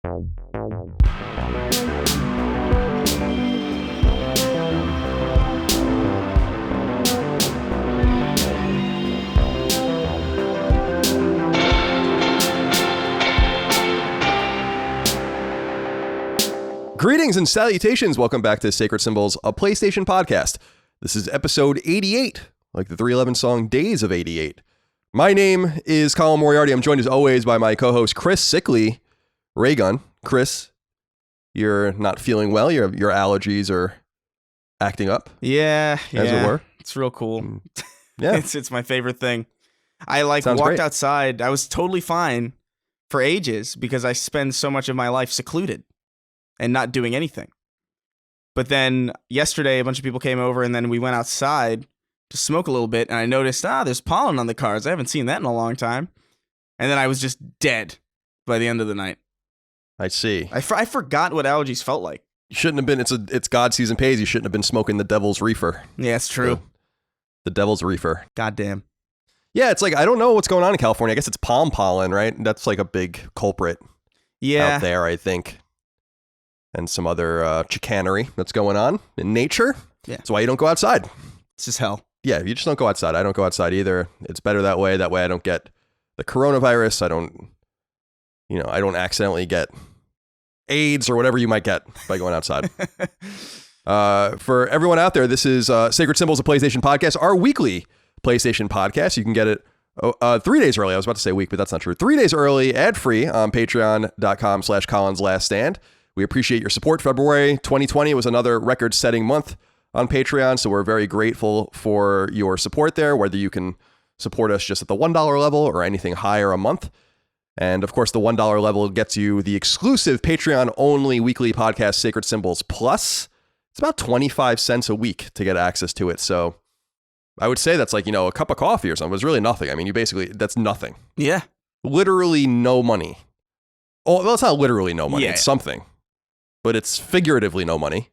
Greetings and salutations. Welcome back to Sacred Symbols, a PlayStation podcast. This is episode 88, like the 311 song Days of 88. My name is Colin Moriarty. I'm joined as always by my co-host Chris Sickley, Raygun. Chris, you're not feeling well. Your allergies are acting up. Yeah. As it were. It's real cool. Yeah. It's my favorite thing. I walked great. outside. I was totally fine for ages because I spend so much of my life secluded and not doing anything. But then yesterday, a bunch of people came over and then we went outside to smoke a little bit. And I noticed, there's pollen on the cars. I haven't seen that in a long time. And then I was just dead by the end of the night. I see. I forgot what allergies felt like. You shouldn't have been. It's God season pays. You shouldn't have been smoking the devil's reefer. Yeah, it's true. The devil's reefer. Goddamn. Yeah, it's like, I don't know what's going on in California. I guess it's palm pollen, right? That's like a big culprit out there, I think. And some other chicanery that's going on in nature. Yeah. That's why you don't go outside. It's just hell. Yeah, you just don't go outside. I don't go outside either. It's better that way. That way I don't get the coronavirus. I don't accidentally get AIDS or whatever you might get by going outside. For everyone out there, this is Sacred Symbols, a PlayStation podcast, our weekly PlayStation podcast. You can get it 3 days early. I was about to say week, but that's not true. 3 days early, ad-free on patreon.com/ColinsLastStand. We appreciate your support. February 2020 was another record-setting month on Patreon, so we're very grateful for your support there, whether you can support us just at the $1 level or anything higher a month. And of course, the $1 level gets you the exclusive Patreon-only weekly podcast, Sacred Symbols Plus. It's about 25 cents a week to get access to it. So I would say that's like, a cup of coffee or something. It's really nothing. I mean, that's nothing. Yeah. Literally no money. Oh, well, it's not literally no money. It's something. But it's figuratively no money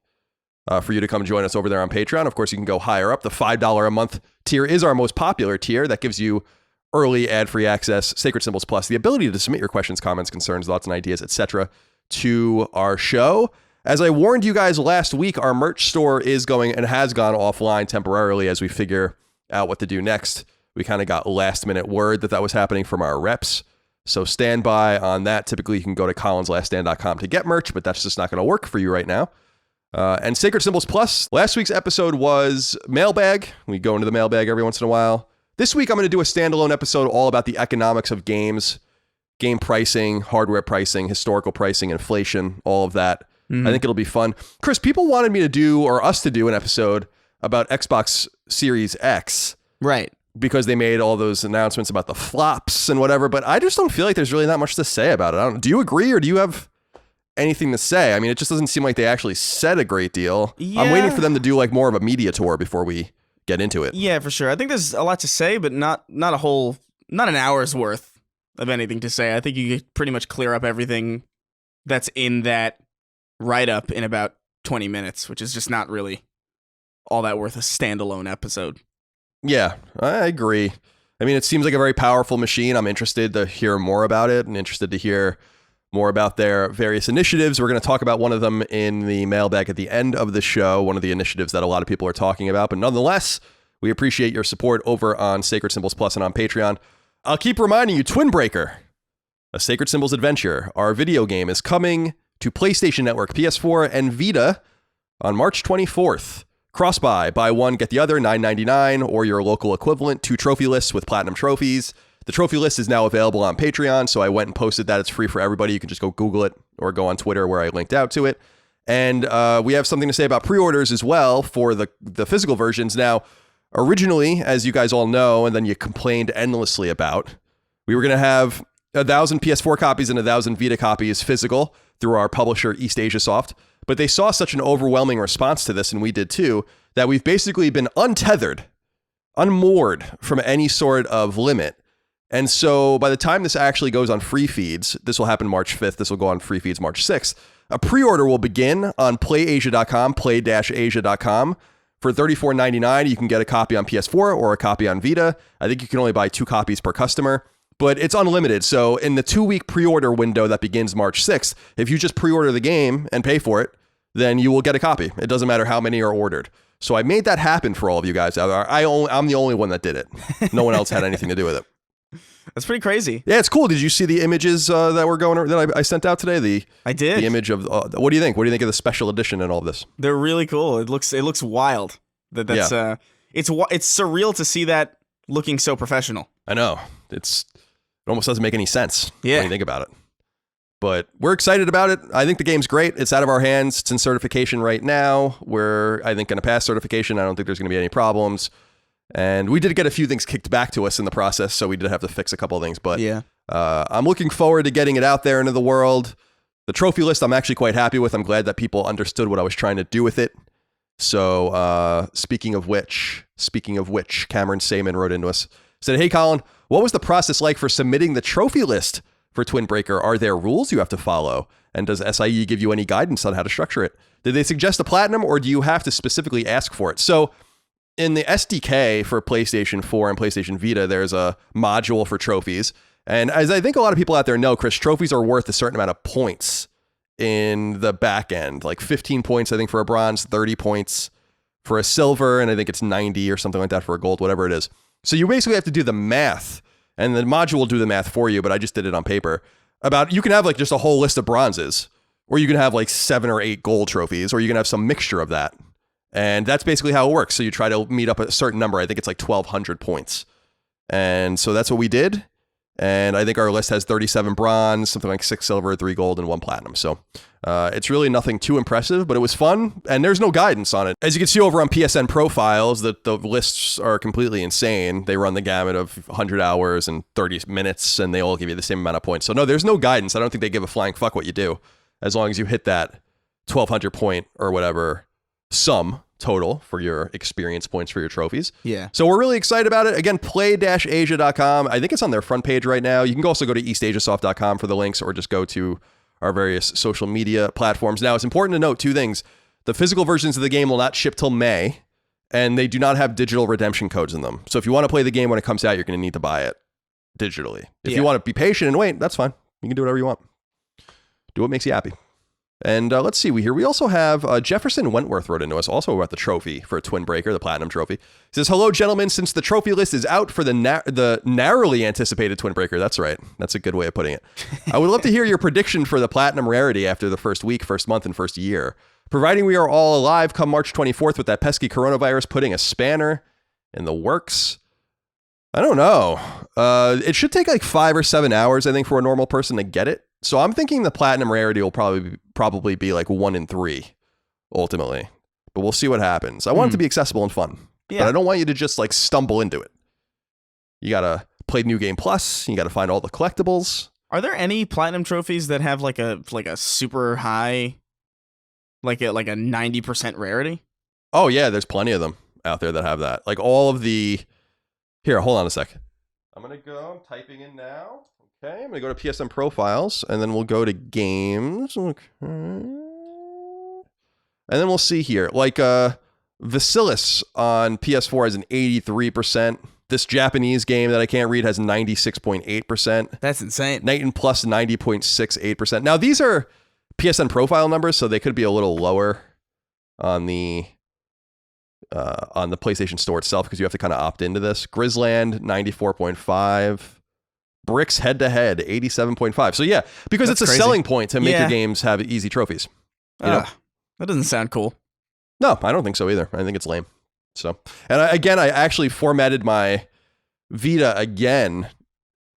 for you to come join us over there on Patreon. Of course, you can go higher up. The $5 a month tier is our most popular tier. That gives you early ad-free access, Sacred Symbols Plus, the ability to submit your questions, comments, concerns, thoughts, and ideas, etc. to our show. As I warned you guys last week, our merch store is going and has gone offline temporarily as we figure out what to do next. We kind of got last-minute word that was happening from our reps. So stand by on that. Typically, you can go to colinslaststand.com to get merch, but that's just not going to work for you right now. And Sacred Symbols Plus, last week's episode was mailbag. We go into the mailbag every once in a while. This week, I'm going to do a standalone episode all about the economics of games, game pricing, hardware pricing, historical pricing, inflation, all of that. I think it'll be fun. Chris, people wanted me to do, or us to do, an episode about Xbox Series X. Right. Because they made all those announcements about the flops and whatever, but I just don't feel like there's really that much to say about it. Do you agree, or do you have anything to say? I mean, it just doesn't seem like they actually said a great deal. Yeah. I'm waiting for them to do like more of a media tour before we get into it. Yeah, for sure. I think there's a lot to say, but not an hour's worth of anything to say. I think you could pretty much clear up everything that's in that write-up in about 20 minutes, which is just not really all that worth a standalone episode. Yeah, I agree. I mean, it seems like a very powerful machine. I'm interested to hear more about it and interested to hear more about their various initiatives. We're going to talk about one of them in the mailbag at the end of the show, one of the initiatives that a lot of people are talking about. But nonetheless, we appreciate your support over on Sacred Symbols Plus and on Patreon. I'll keep reminding you, Twin Breaker, a Sacred Symbols adventure, our video game, is coming to PlayStation Network, PS4, and Vita on March 24th. Cross-buy, buy one, get the other, $9.99, or your local equivalent, 2 trophy lists with platinum trophies. The trophy list is now available on Patreon, so I went and posted that. It's free for everybody. You can just go Google it or go on Twitter where I linked out to it. And we have something to say about pre-orders as well for the physical versions. Now, originally, as you guys all know, and then you complained endlessly about, we were going to have 1,000 PS4 copies and 1,000 Vita copies physical through our publisher, East Asia Soft. But they saw such an overwhelming response to this, and we did too, that we've basically been untethered, unmoored from any sort of limit. And so by the time this actually goes on free feeds, this will happen March 5th. This will go on free feeds March 6th. A pre-order will begin on playasia.com, play-asia.com. For $34.99, you can get a copy on PS4 or a copy on Vita. I think you can only buy 2 copies per customer. but it's unlimited. So in the 2-week pre-order window that begins March 6th, if you just pre-order the game and pay for it, then you will get a copy. It doesn't matter how many are ordered. So I made that happen for all of you guys out there. I'm the only one that did it. No one else had anything to do with it. That's pretty crazy. Yeah, it's cool. Did you see the images that were going that I sent out today? I did. The image of what do you think? What do you think of the special edition and all of this? They're really cool. It looks wild. It's surreal to see that looking so professional. I know. It almost doesn't make any sense when you think about it. But we're excited about it. I think the game's great. It's out of our hands. It's in certification right now. We're, I think, going to pass certification. I don't think there's going to be any problems. And we did get a few things kicked back to us in the process, so we did have to fix a couple of things. But I'm looking forward to getting it out there into the world. The trophy list I'm actually quite happy with. I'm glad that people understood what I was trying to do with it. So speaking of which, Cameron Saman wrote into us, said, "Hey, Colin, what was the process like for submitting the trophy list for Twin Breaker? Are there rules you have to follow? And does SIE give you any guidance on how to structure it? Did they suggest a platinum, or do you have to specifically ask for it?" So in the SDK for PlayStation 4 and PlayStation Vita, there's a module for trophies. And as I think a lot of people out there know, Chris, trophies are worth a certain amount of points in the back end, like 15 points, I think, for a bronze, 30 points for a silver, and I think it's 90 or something like that for a gold, whatever it is. So you basically have to do the math, and the module will do the math for you, but I just did it on paper. You can have like just a whole list of bronzes, or you can have like 7 or 8 gold trophies, or you can have some mixture of that. And that's basically how it works. So you try to meet up a certain number. I think it's like 1,200 points. And so that's what we did. And I think our list has 37 bronze, something like 6 silver, 3 gold, and 1 platinum. So it's really nothing too impressive, but it was fun. And there's no guidance on it. As you can see over on PSN profiles, the lists are completely insane. They run the gamut of 100 hours and 30 minutes, and they all give you the same amount of points. So no, there's no guidance. I don't think they give a flying fuck what you do, as long as you hit that 1,200 point or whatever sum total for your experience points for your trophies. Yeah. So we're really excited about it. Again, play-asia.com. I think it's on their front page right now. You can also go to eastasiasoft.com for the links, or just go to our various social media platforms. Now, it's important to note 2 things. The physical versions of the game will not ship till May, and they do not have digital redemption codes in them. So if you want to play the game when it comes out, you're going to need to buy it digitally. If you want to be patient and wait, that's fine. You can do whatever you want. Do what makes you happy. And let's see, we also have Jefferson Wentworth wrote into us also about the trophy for Twin Breaker, the Platinum Trophy. He says, "Hello, gentlemen. Since the trophy list is out for the narrowly anticipated Twin Breaker," that's right. That's a good way of putting it. "I would love to hear your prediction for the Platinum rarity after the first week, first month, and first year. Providing we are all alive come March 24th with that pesky coronavirus putting a spanner in the works. I don't know. It should take like 5 or 7 hours, I think, for a normal person to get it. So I'm thinking the Platinum rarity will probably be like 1 in 3, ultimately. But we'll see what happens. I want it to be accessible and fun. Yeah. But I don't want you to just like stumble into it. You gotta play New Game Plus. You gotta find all the collectibles. Are there any Platinum trophies that have like a super high, like a 90% rarity? Oh yeah, there's plenty of them out there that have that. Like all of the... Here, hold on a sec. I'm typing in now. Okay, I'm going to go to PSN profiles, and then we'll go to games. Okay. And then we'll see here. Like, Vasilis on PS4 has an 83%. This Japanese game that I can't read has 96.8%. That's insane. Nighton Plus, 90.68%. Now, these are PSN profile numbers, so they could be a little lower on the PlayStation Store itself, because you have to kind of opt into this. Grizzland, 94.5. Bricks head-to-head, 87.5. So yeah, because That's it's a crazy. selling point to make your games have easy trophies. You know? That doesn't sound cool. No, I don't think so either. I think it's lame. So, and I actually formatted my Vita again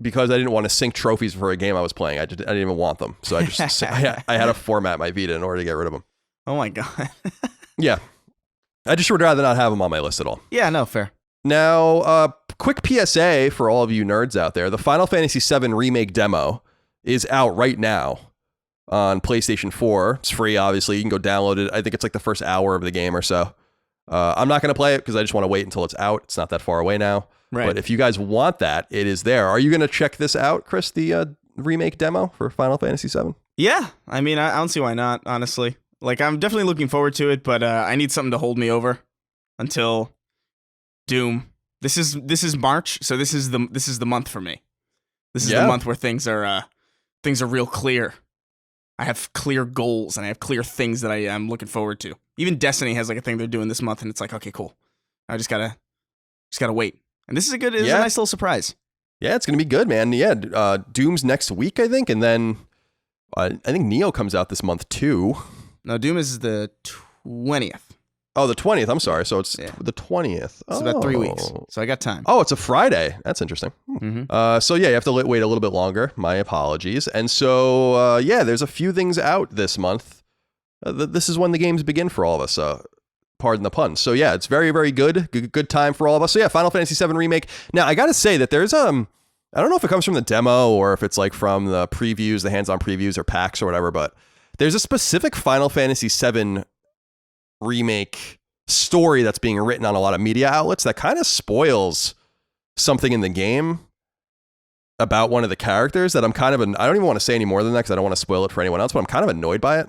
because I didn't want to sync trophies for a game I was playing. I didn't even want them. So I just I had to format my Vita in order to get rid of them. Oh my God. Yeah. I just would rather not have them on my list at all. Yeah, no, fair. Now, quick PSA for all of you nerds out there. The Final Fantasy VII Remake demo is out right now on PlayStation 4. It's free, obviously. You can go download it. I think it's like the first hour of the game or so. I'm not going to play it because I just want to wait until it's out. It's not that far away now. Right. But if you guys want that, it is there. Are you going to check this out, Chris, the remake demo for Final Fantasy VII? Yeah. I mean, I don't see why not, honestly. Like, I'm definitely looking forward to it, but I need something to hold me over until Doom. This is March, so this is the month for me. This is the month where things are real clear. I have clear goals and I have clear things that I am looking forward to. Even Destiny has like a thing they're doing this month, and it's like, okay, cool. I just gotta wait. And this is a nice little surprise. Yeah, it's gonna be good, man. Yeah, Doom's next week, I think, and then I think Neo comes out this month too. No, Doom is the 20th. Oh, the 20th. I'm sorry. So it's the 20th. It's about 3 weeks. So I got time. Oh, it's a Friday. That's interesting. Mm-hmm. So yeah, you have to wait a little bit longer. My apologies. And so there's a few things out this month. This is when the games begin for all of us. Pardon the pun. So yeah, it's very, very good. Good time for all of us. So yeah, Final Fantasy VII Remake. Now I gotta say that there's I don't know if it comes from the demo or if it's like from the previews, the hands-on previews or packs or whatever, but there's a specific Final Fantasy VII Remake story that's being written on a lot of media outlets that kind of spoils something in the game about one of the characters that I'm kind of I don't even want to say any more than that because I don't want to spoil it for anyone else, but I'm kind of annoyed by it.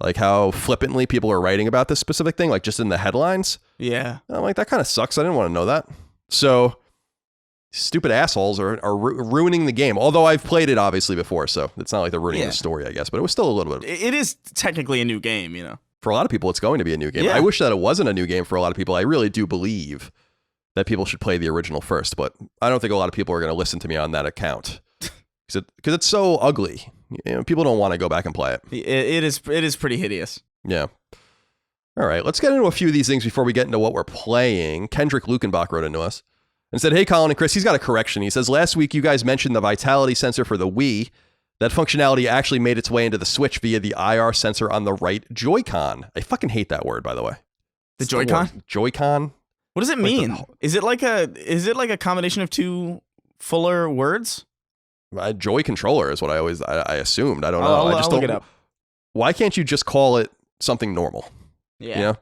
Like how flippantly people are writing about this specific thing, like just in the headlines. Yeah. And I'm like, that kind of sucks. I didn't want to know that. So stupid assholes are ruining the game. Although I've played it obviously before, so it's not like they're ruining the story, I guess. But it was still a little bit. It is technically a new game, you know. For a lot of people, it's going to be a new game. Yeah. I wish that it wasn't a new game for a lot of people. I really do believe that people should play the original first, but I don't think a lot of people are going to listen to me on that account because it's so ugly. You know, people don't want to go back and play it. It is pretty hideous. Yeah. All right, let's get into a few of these things before we get into what we're playing. Kendrick Lukenbach wrote into us and said, "Hey, Colin and Chris, he's got a correction. He says, last week you guys mentioned the vitality sensor for the Wii. That functionality actually made its way into the Switch via the IR sensor on the right Joy-Con." I fucking hate that word, by the way. The Joy-Con? Joy-Con? What does it mean? Is it like a combination of two fuller words? Joy controller is what I assumed. I don't know. I'll look it up. Why can't you just call it something normal? Yeah. You know?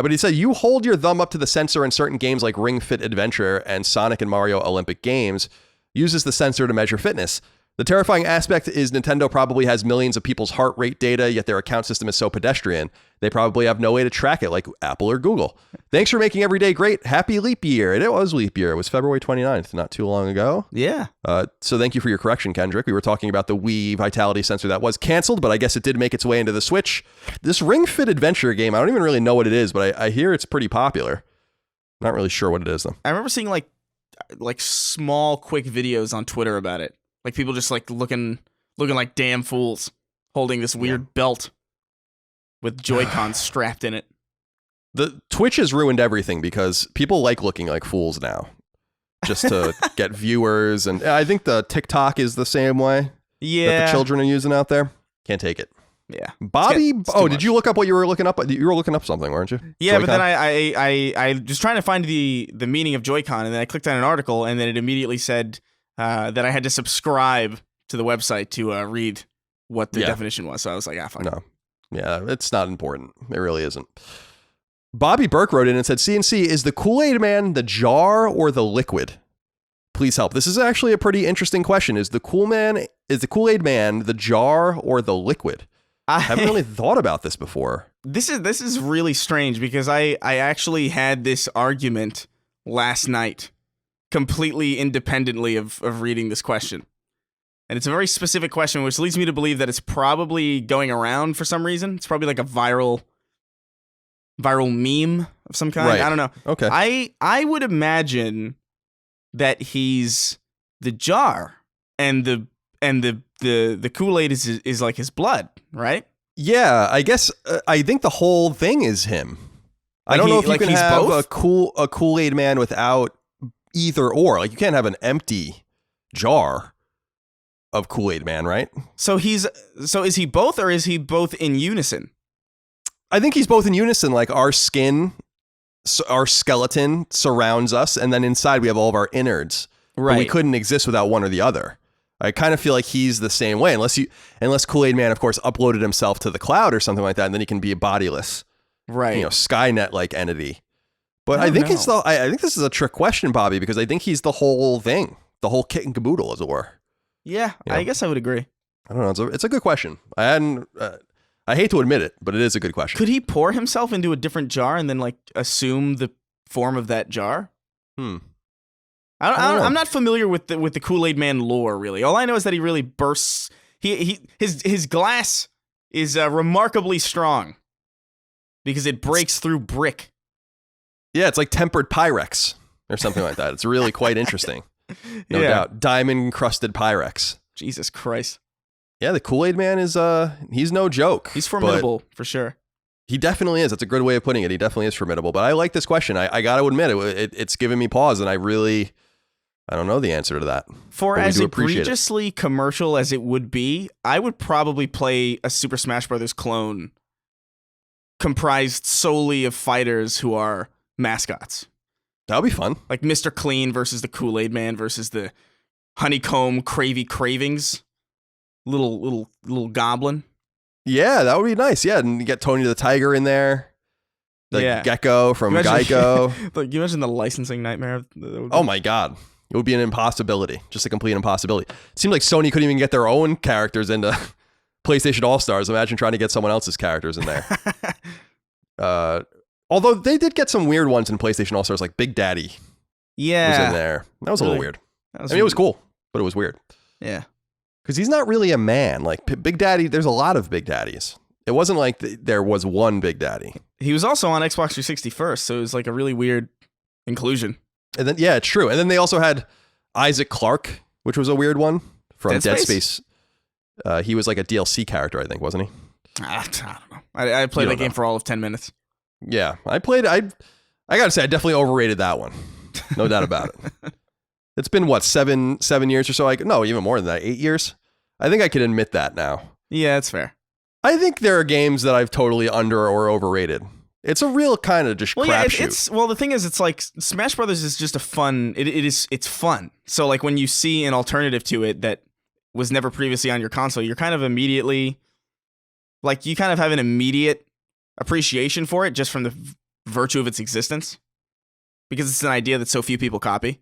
But he said, you hold your thumb up to the sensor in certain games like Ring Fit Adventure and Sonic and Mario Olympic Games, uses the sensor to measure fitness. The terrifying aspect is Nintendo probably has millions of people's heart rate data, yet their account system is so pedestrian. They probably have no way to track it like Apple or Google. Thanks for making every day great. Happy leap year. And it was leap year. It was February 29th, not too long ago. Yeah. So thank you for your correction, Kendrick. We were talking about the Wii Vitality sensor that was canceled, but I guess it did make its way into the Switch. This Ring Fit Adventure game, I don't even really know what it is, but I hear it's pretty popular. Not really sure what it is, though. I remember seeing like small, quick videos on Twitter about it. Like people just like looking like damn fools holding this weird belt with Joy-Cons strapped in it. The Twitch has ruined everything because people like looking like fools now just to get viewers. And I think the TikTok is the same way that the children are using out there. Can't take it. Yeah. Bobby. Did you look up what you were looking up? You were looking up something, weren't you? Yeah, Joy-Con? but then I was trying to find the meaning of Joy-Con, and then I clicked on an article, and then it immediately said that I had to subscribe to the website to read what the definition was. So I was like, fuck. No. Yeah, it's not important. It really isn't. Bobby Burke wrote in and said, CNC, is the Kool-Aid Man the jar or the liquid? Please help. This is actually a pretty interesting question. Is the Kool-Aid Man the jar or the liquid? I haven't really thought about this before. This is really strange because I actually had this argument last night, completely independently of reading this question. And it's a very specific question, which leads me to believe that it's probably going around for some reason. It's probably like a viral meme of some kind. Right. I don't know. Okay. I would imagine that he's the jar and the Kool-Aid is like his blood, right? Yeah, I guess I think the whole thing is him. I don't know if you can have both? a Kool-Aid Man without either or. Like you can't have an empty jar of Kool-Aid Man, right? So is he both, or is he both in unison? I think he's both in unison. Like our skin, our skeleton surrounds us, and then inside we have all of our innards. Right. But we couldn't exist without one or the other. I kind of feel like he's the same way, unless Kool-Aid Man, of course, uploaded himself to the cloud or something like that, and then he can be a bodiless, right? Skynet-like entity. But I think I think this is a trick question, Bobby, because I think he's the whole thing, the whole kit and caboodle, as it were. Yeah, I guess I would agree. I don't know. It's a good question. I hate to admit it, but it is a good question. Could he pour himself into a different jar and then like assume the form of that jar? I'm not familiar with the Kool-Aid Man lore really. All I know is that he really bursts. His glass is remarkably strong because it breaks through brick. Yeah, it's like tempered Pyrex or something like that. It's really quite interesting. No doubt. Diamond encrusted Pyrex. Jesus Christ. Yeah, the Kool-Aid Man is he's no joke. He's formidable for sure. He definitely is. That's a good way of putting it. He definitely is formidable. But I like this question. I got to admit, it's giving me pause, and I don't know the answer to that. For as egregiously commercial as it would be, I would probably play a Super Smash Bros. Clone comprised solely of fighters who are mascots. That would be fun. Like Mr. Clean versus the Kool-Aid Man versus the Honeycomb Cravings. Little goblin. Yeah, that would be nice. Yeah, and you get Tony the Tiger in there. The Gecko from Geico. Like, you imagine the licensing nightmare. Oh my God. It would be an impossibility. Just a complete impossibility. It seemed like Sony couldn't even get their own characters into PlayStation All-Stars. Imagine trying to get someone else's characters in there. Although they did get some weird ones in PlayStation All-Stars, like Big Daddy was in there. That was a little weird. It was cool, but it was weird. Yeah. Because he's not really a man. Like Big Daddy, there's a lot of Big Daddies. It wasn't like there was one Big Daddy. He was also on Xbox 360 first, so it was like a really weird inclusion. And then, yeah, it's true. And then they also had Isaac Clarke, which was a weird one from Dead Space. He was like a DLC character, I think, wasn't he? I don't know. I played that game for all of 10 minutes. Yeah, I gotta say, I definitely overrated that one. No doubt about it. It's been, what, seven years or so? No, even more than that. 8 years? I think I can admit that now. Yeah, that's fair. I think there are games that I've totally under or overrated. It's a real kind of just crapshoot. Well, the thing is, it's like Smash Brothers is just a fun. It's fun. So like when you see an alternative to it that was never previously on your console, you're kind of immediately like you kind of have an immediate appreciation for it just from the virtue of its existence, because it's an idea that so few people copy.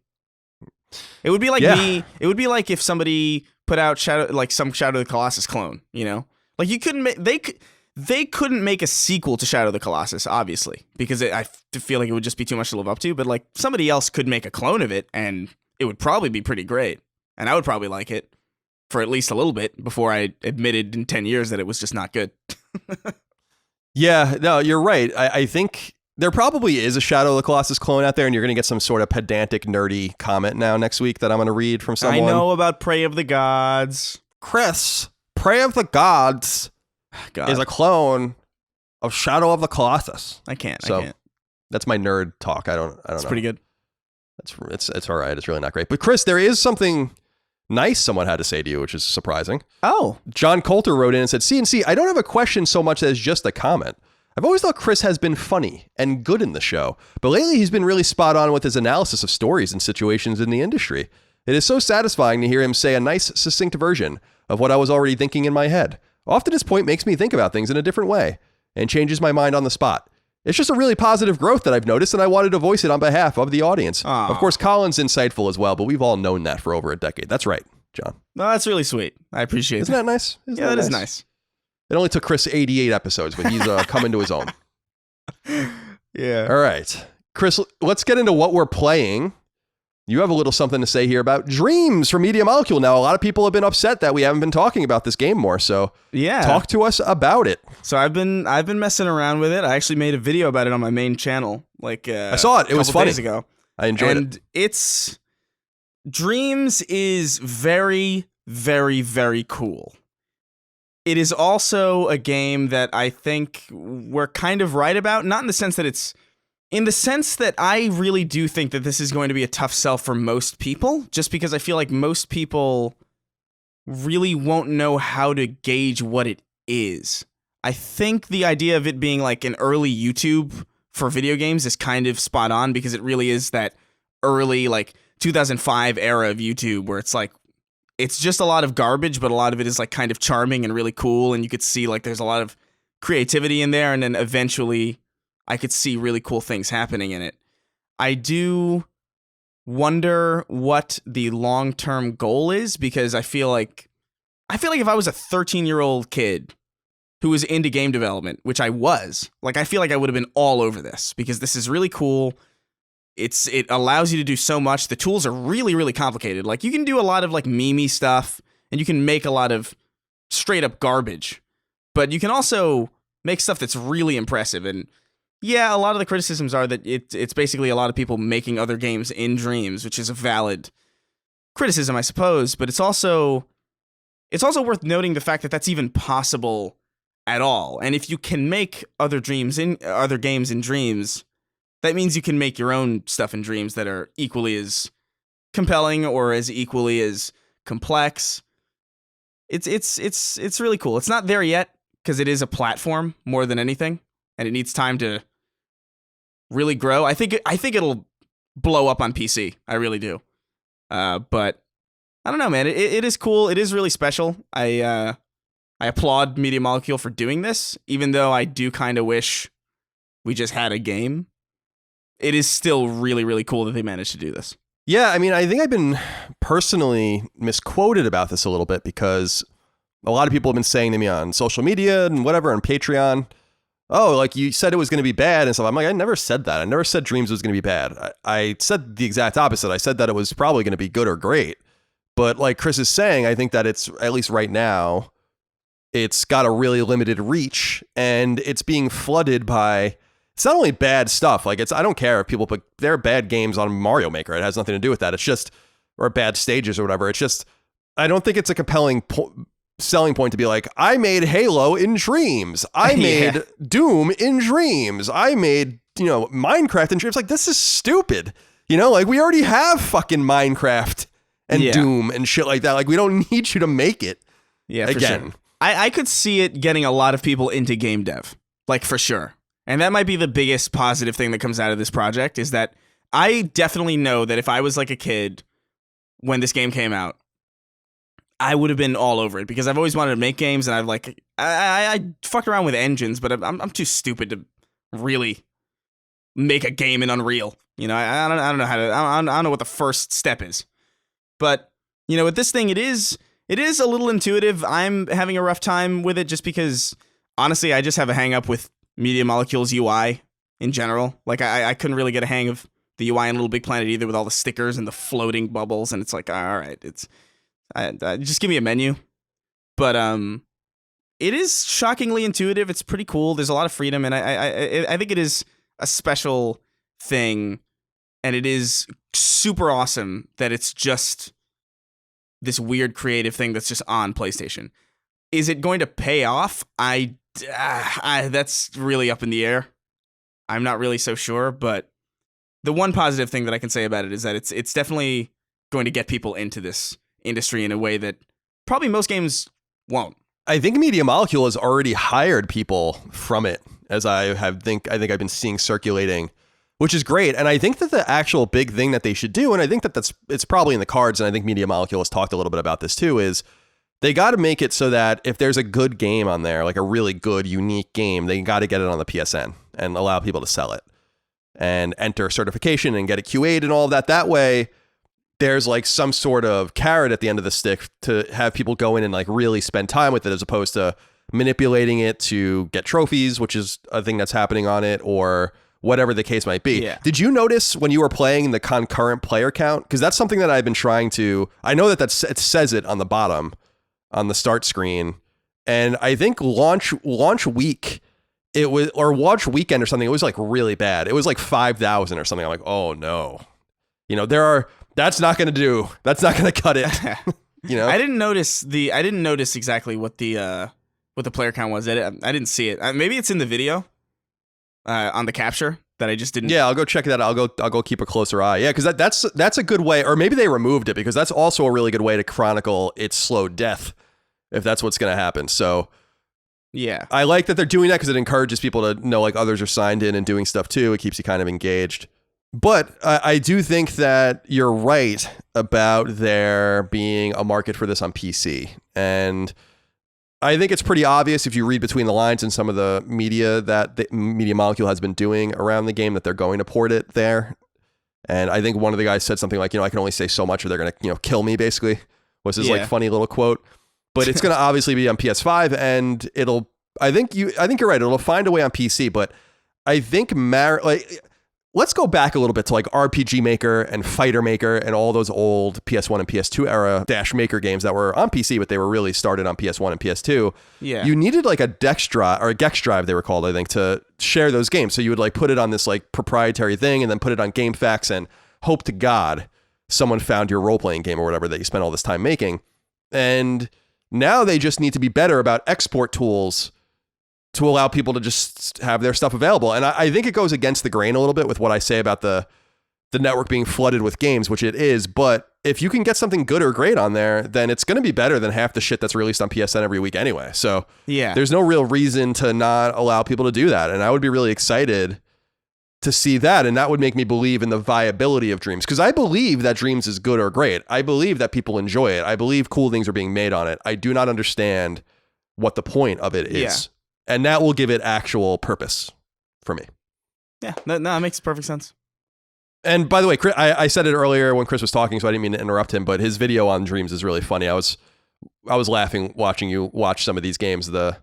It would be like me. It would be like if somebody put out some Shadow of the Colossus clone. You know, like you couldn't make they couldn't make a sequel to Shadow of the Colossus, obviously, because I feel like it would just be too much to live up to. But like somebody else could make a clone of it, and it would probably be pretty great, and I would probably like it for at least a little bit before I admitted in 10 years that it was just not good. Yeah, no, you're right. I think there probably is a Shadow of the Colossus clone out there, and you're going to get some sort of pedantic, nerdy comment now next week that I'm going to read from someone. I know about Prey of the Gods. Chris, Prey of the Gods is a clone of Shadow of the Colossus. I can't. That's my nerd talk. I don't know. It's pretty good. It's all right. It's really not great. But Chris, there is something nice someone had to say to you, which is surprising. Oh. John Coulter wrote in and said, CNC, I don't have a question so much as just a comment. I've always thought Chris has been funny and good in the show, but lately he's been really spot on with his analysis of stories and situations in the industry. It is so satisfying to hear him say a nice, succinct version of what I was already thinking in my head. Often his point makes me think about things in a different way and changes my mind on the spot. It's just a really positive growth that I've noticed, and I wanted to voice it on behalf of the audience. Aww. Of course, Colin's insightful as well, but we've all known that for over a decade. That's right, John. No, that's really sweet. I appreciate it. Isn't that nice? That is nice. It only took Chris 88 episodes, but he's coming to his own. Yeah. All right. Chris, let's get into what we're playing. You have a little something to say here about Dreams from Media Molecule. Now, a lot of people have been upset that we haven't been talking about this game more, so talk to us about it. So I've been messing around with it. I actually made a video about it on my main channel. I saw it. It was funny. Days ago. I enjoyed it. And Dreams is very, very, very cool. It is also a game that I think we're kind of right about, not in the sense that I really do think that this is going to be a tough sell for most people, just because I feel like most people really won't know how to gauge what it is. I think the idea of it being like an early YouTube for video games is kind of spot on, because it really is that early, like 2005 era of YouTube where it's like, it's just a lot of garbage, but a lot of it is like kind of charming and really cool. And you could see like there's a lot of creativity in there. And then eventually I could see really cool things happening in it. I do wonder what the long-term goal is, because I feel like if I was a 13-year-old kid who was into game development, which I was, like, I feel like I would have been all over this, because this is really cool. it allows you to do so much. The tools are really, really complicated. Like, you can do a lot of like meme stuff, and you can make a lot of straight up garbage, but you can also make stuff that's really impressive. And yeah, a lot of the criticisms are that it's basically a lot of people making other games in Dreams, which is a valid criticism, I suppose. But it's also worth noting the fact that that's even possible at all. And if you can make other games in Dreams, that means you can make your own stuff in Dreams that are equally as compelling or as equally as complex. It's really cool. It's not there yet because it is a platform more than anything, and it needs time to really grow. I think it'll blow up on PC. I really do. But I don't know, man. It is cool. It is really special. I applaud Media Molecule for doing this, even though I do kind of wish we just had a game. It is still really, really cool that they managed to do this. Yeah, I mean, I think I've been personally misquoted about this a little bit because a lot of people have been saying to me on social media and whatever, on Patreon, oh, like you said it was going to be bad and stuff. I'm like, I never said that. I never said Dreams was going to be bad. I said the exact opposite. I said that it was probably going to be good or great. But like Chris is saying, I think that it's, at least right now, it's got a really limited reach, and it's being flooded by... It's not only bad stuff. Like, I don't care if people put their bad games on Mario Maker. It has nothing to do with that. It's just, or bad stages or whatever. It's just, I don't think it's a compelling selling point to be like, I made Halo in Dreams. I made Doom in Dreams. I made, Minecraft in Dreams. Like, this is stupid. Like, we already have fucking Minecraft and Doom and shit like that. Like, we don't need you to make it again. For sure. I could see it getting a lot of people into game dev. Like, for sure. And that might be the biggest positive thing that comes out of this project, is that I definitely know that if I was like a kid when this game came out, I would have been all over it, because I've always wanted to make games, and I've like, I fucked around with engines, but I'm too stupid to really make a game in Unreal. I don't know how to, I don't know what the first step is. But, with this thing, it is a little intuitive. I'm having a rough time with it just because, honestly, I just have a hang up with Media Molecule's UI in general. Like, I couldn't really get a hang of the UI in Little Big Planet either, with all the stickers and the floating bubbles, and it's like, all right, just give me a menu. But it is shockingly intuitive. It's pretty cool. There's a lot of freedom, and I think it is a special thing, and it is super awesome that it's just this weird creative thing that's just on PlayStation. Is it going to pay off? That's really up in the air. I'm not really so sure, but the one positive thing that I can say about it is that it's definitely going to get people into this industry in a way that probably most games won't. I think Media Molecule has already hired people from it, as I think I've been seeing circulating, which is great. And I think that the actual big thing that they should do, and I think that it's probably in the cards, and I think Media Molecule has talked a little bit about this too, is they got to make it so that if there's a good game on there, like a really good, unique game, they got to get it on the PSN and allow people to sell it and enter certification and get it QA'd and all of that. That way, there's like some sort of carrot at the end of the stick to have people go in and like really spend time with it, as opposed to manipulating it to get trophies, which is a thing that's happening on it, or whatever the case might be. Yeah. Did you notice when you were playing the concurrent player count? Because that's something that I've been trying to... I know that it says it on the bottom, on the start screen, and I think launch week, it was, or launch weekend or something, it was like really bad. It was like 5,000 or something. I'm like, oh no, that's not going to cut it. I didn't notice exactly what the player count was. I didn't see it. Maybe it's in the video on the capture that I just didn't. Yeah, I'll go check that out. I'll go keep a closer eye. Yeah, because that's a good way, or maybe they removed it, because that's also a really good way to chronicle its slow death, if that's what's going to happen. So yeah, I like that they're doing that, because it encourages people to know like others are signed in and doing stuff too. It keeps you kind of engaged. But I do think that you're right about there being a market for this on PC, and I think it's pretty obvious if you read between the lines in some of the media that the Media Molecule has been doing around the game, that they're going to port it there. And I think one of the guys said something like, I can only say so much or they're going to, kill me, basically, was his like funny little quote. But it's going to obviously be on PS5, and I think you're right. It'll find a way on PC, but I think let's go back a little bit to like RPG Maker and Fighter Maker and all those old PS1 and PS2 era Dash Maker games that were on PC, but they were really started on PS1 and PS2. Yeah. You needed like a Dex drive or a Gex drive, they were called, I think, to share those games. So you would like put it on this like proprietary thing and then put it on GameFAQs and hope to God someone found your role-playing game or whatever that you spent all this time making. And now they just need to be better about export tools to allow people to just have their stuff available. And I think it goes against the grain a little bit with what I say about the network being flooded with games, which it is. But if you can get something good or great on there, then it's going to be better than half the shit that's released on PSN every week anyway. So yeah, there's no real reason to not allow people to do that. And I would be really excited to see that. And that would make me believe in the viability of Dreams, because I believe that Dreams is good or great. I believe that people enjoy it. I believe cool things are being made on it. I do not understand what the point of it is. Yeah. And that will give it actual purpose for me. Yeah, no, that makes perfect sense. And by the way, Chris, I said it earlier when Chris was talking, so I didn't mean to interrupt him, but his video on Dreams is really funny. I was laughing watching you watch some of these games, the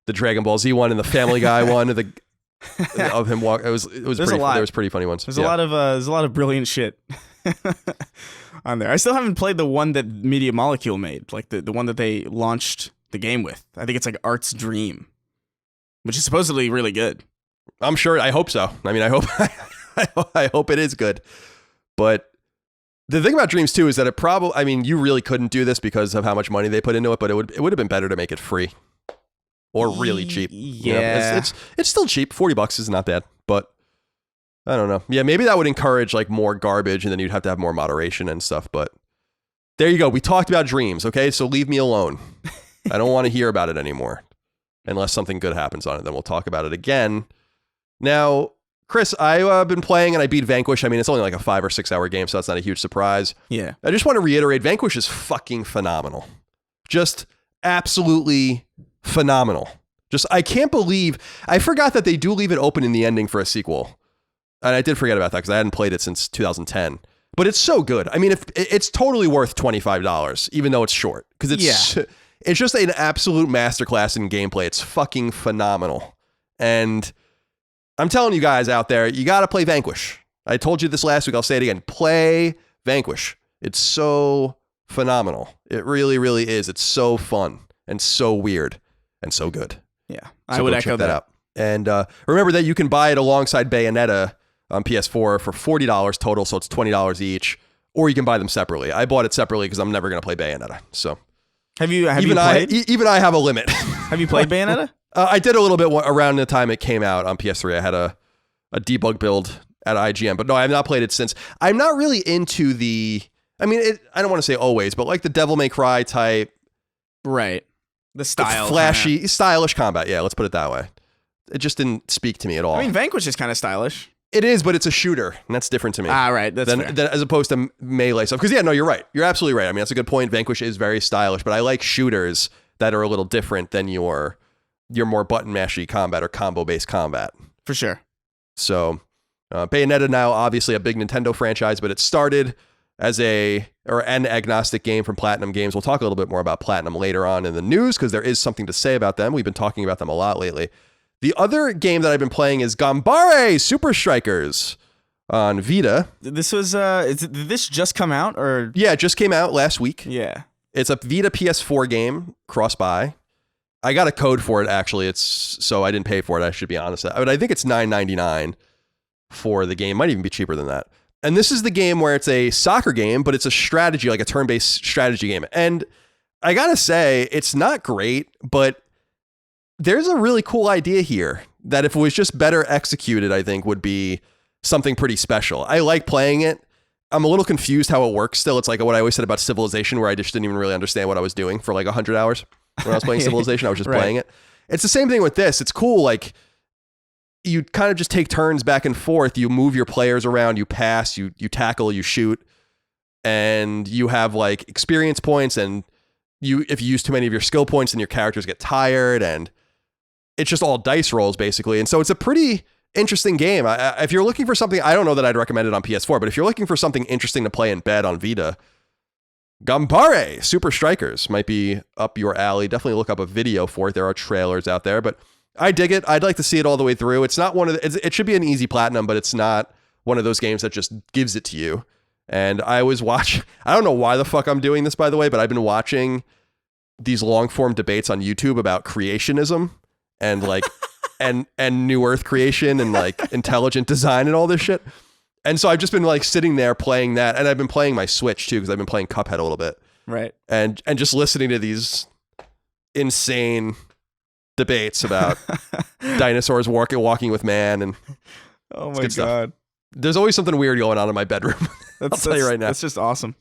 Dragon Ball Z one and the Family Guy one, of him walk. It was pretty. There was pretty funny ones. There's a lot of brilliant shit on there. I still haven't played the one that Media Molecule made, like the one that they launched the game with. I think it's like Art's Dream, which is supposedly really good. I'm sure. I hope so. I mean, I hope I hope it is good. But the thing about Dreams 2 is that it probably, I mean, you really couldn't do this because of how much money they put into it, but it would have been better to make it free or really cheap. Yeah. You know, it's still cheap. $40 is not bad, but I don't know. Yeah, maybe that would encourage like more garbage and then you'd have to have more moderation and stuff. But there you go. We talked about Dreams. Okay. So leave me alone. I don't want to hear about it anymore unless something good happens on it. Then we'll talk about it again. Now, Chris, I've been playing and I beat Vanquish. I mean, it's only like a 5 or 6 hour game, so that's not a huge surprise. Yeah. I just want to reiterate, Vanquish is fucking phenomenal. Just absolutely phenomenal. Just, I can't believe, I forgot that they do leave it open in the ending for a sequel. And I did forget about that because I hadn't played it since 2010. But it's so good. I mean, if it's totally worth $25, even though it's short. Because it's just an absolute masterclass in gameplay. It's fucking phenomenal. And I'm telling you guys out there, you got to play Vanquish. I told you this last week. I'll say it again. Play Vanquish. It's so phenomenal. It really, really is. It's so fun and so weird and so good. Yeah, So I would echo that. out. And remember that you can buy it alongside Bayonetta on PS4 for $40 total, so it's $20 each, or you can buy them separately. I bought it separately because I'm never going to play Bayonetta. So Have you played? Even I have a limit. Have you played Bayonetta? I did a little bit around the time it came out on PS3. I had a debug build at IGN, but no, I have not played it since. I'm not really into I don't want to say always, but like the Devil May Cry type. Right. The style. Flashy, stylish combat. Yeah, let's put it that way. It just didn't speak to me at all. I mean, Vanquish is kind of stylish. It is, but it's a shooter, and that's different to me. Right. That's fair. As opposed to melee stuff. Because, yeah, no, you're right. You're absolutely right. I mean, that's a good point. Vanquish is very stylish, but I like shooters that are a little different than your more button mashy combat or combo-based combat. For sure. So, Bayonetta now, obviously a big Nintendo franchise, but it started as an agnostic game from PlatinumGames. We'll talk a little bit more about Platinum later on in the news, because there is something to say about them. We've been talking about them a lot lately. The other game that I've been playing is Gambare Super Strikers on Vita. This was, did this just come out, or? Yeah, it just came out last week. Yeah. It's a Vita PS4 game, cross-buy. I got a code for it, actually. So I didn't pay for it, I should be honest. But I think it's $9.99 for the game. Might even be cheaper than that. And this is the game where it's a soccer game, but it's a strategy, like a turn-based strategy game. And I gotta say, it's not great, but there's a really cool idea here that if it was just better executed, I think would be something pretty special. I like playing it. I'm a little confused how it works still. It's like what I always said about Civilization, where I just didn't even really understand what I was doing for like 100 hours when I was playing Civilization. I was just playing it. It's the same thing with this. It's cool. Like, you kind of just take turns back and forth. You move your players around, you pass, you tackle, you shoot, and you have like experience points, and if you use too many of your skill points, then your characters get tired, and it's just all dice rolls basically. And so it's a pretty interesting game. If you're looking for something, I don't know that I'd recommend it on PS4, but if you're looking for something interesting to play in bed on Vita, Gambare Super Strikers might be up your alley. Definitely look up a video for it. There are trailers out there, but I dig it. I'd like to see it all the way through. It's not it should be an easy platinum, but it's not one of those games that just gives it to you. And I was watching, I don't know why the fuck I'm doing this, by the way, but I've been watching these long form debates on YouTube about creationism and like, and new earth creation and like intelligent design and all this shit. And so I've just been like sitting there playing that. And I've been playing my Switch too, because I've been playing Cuphead a little bit. Right. And just listening to these insane debates about dinosaurs walking with man. And oh my God. There's always something weird going on in my bedroom. I'll tell you right now. That's just awesome.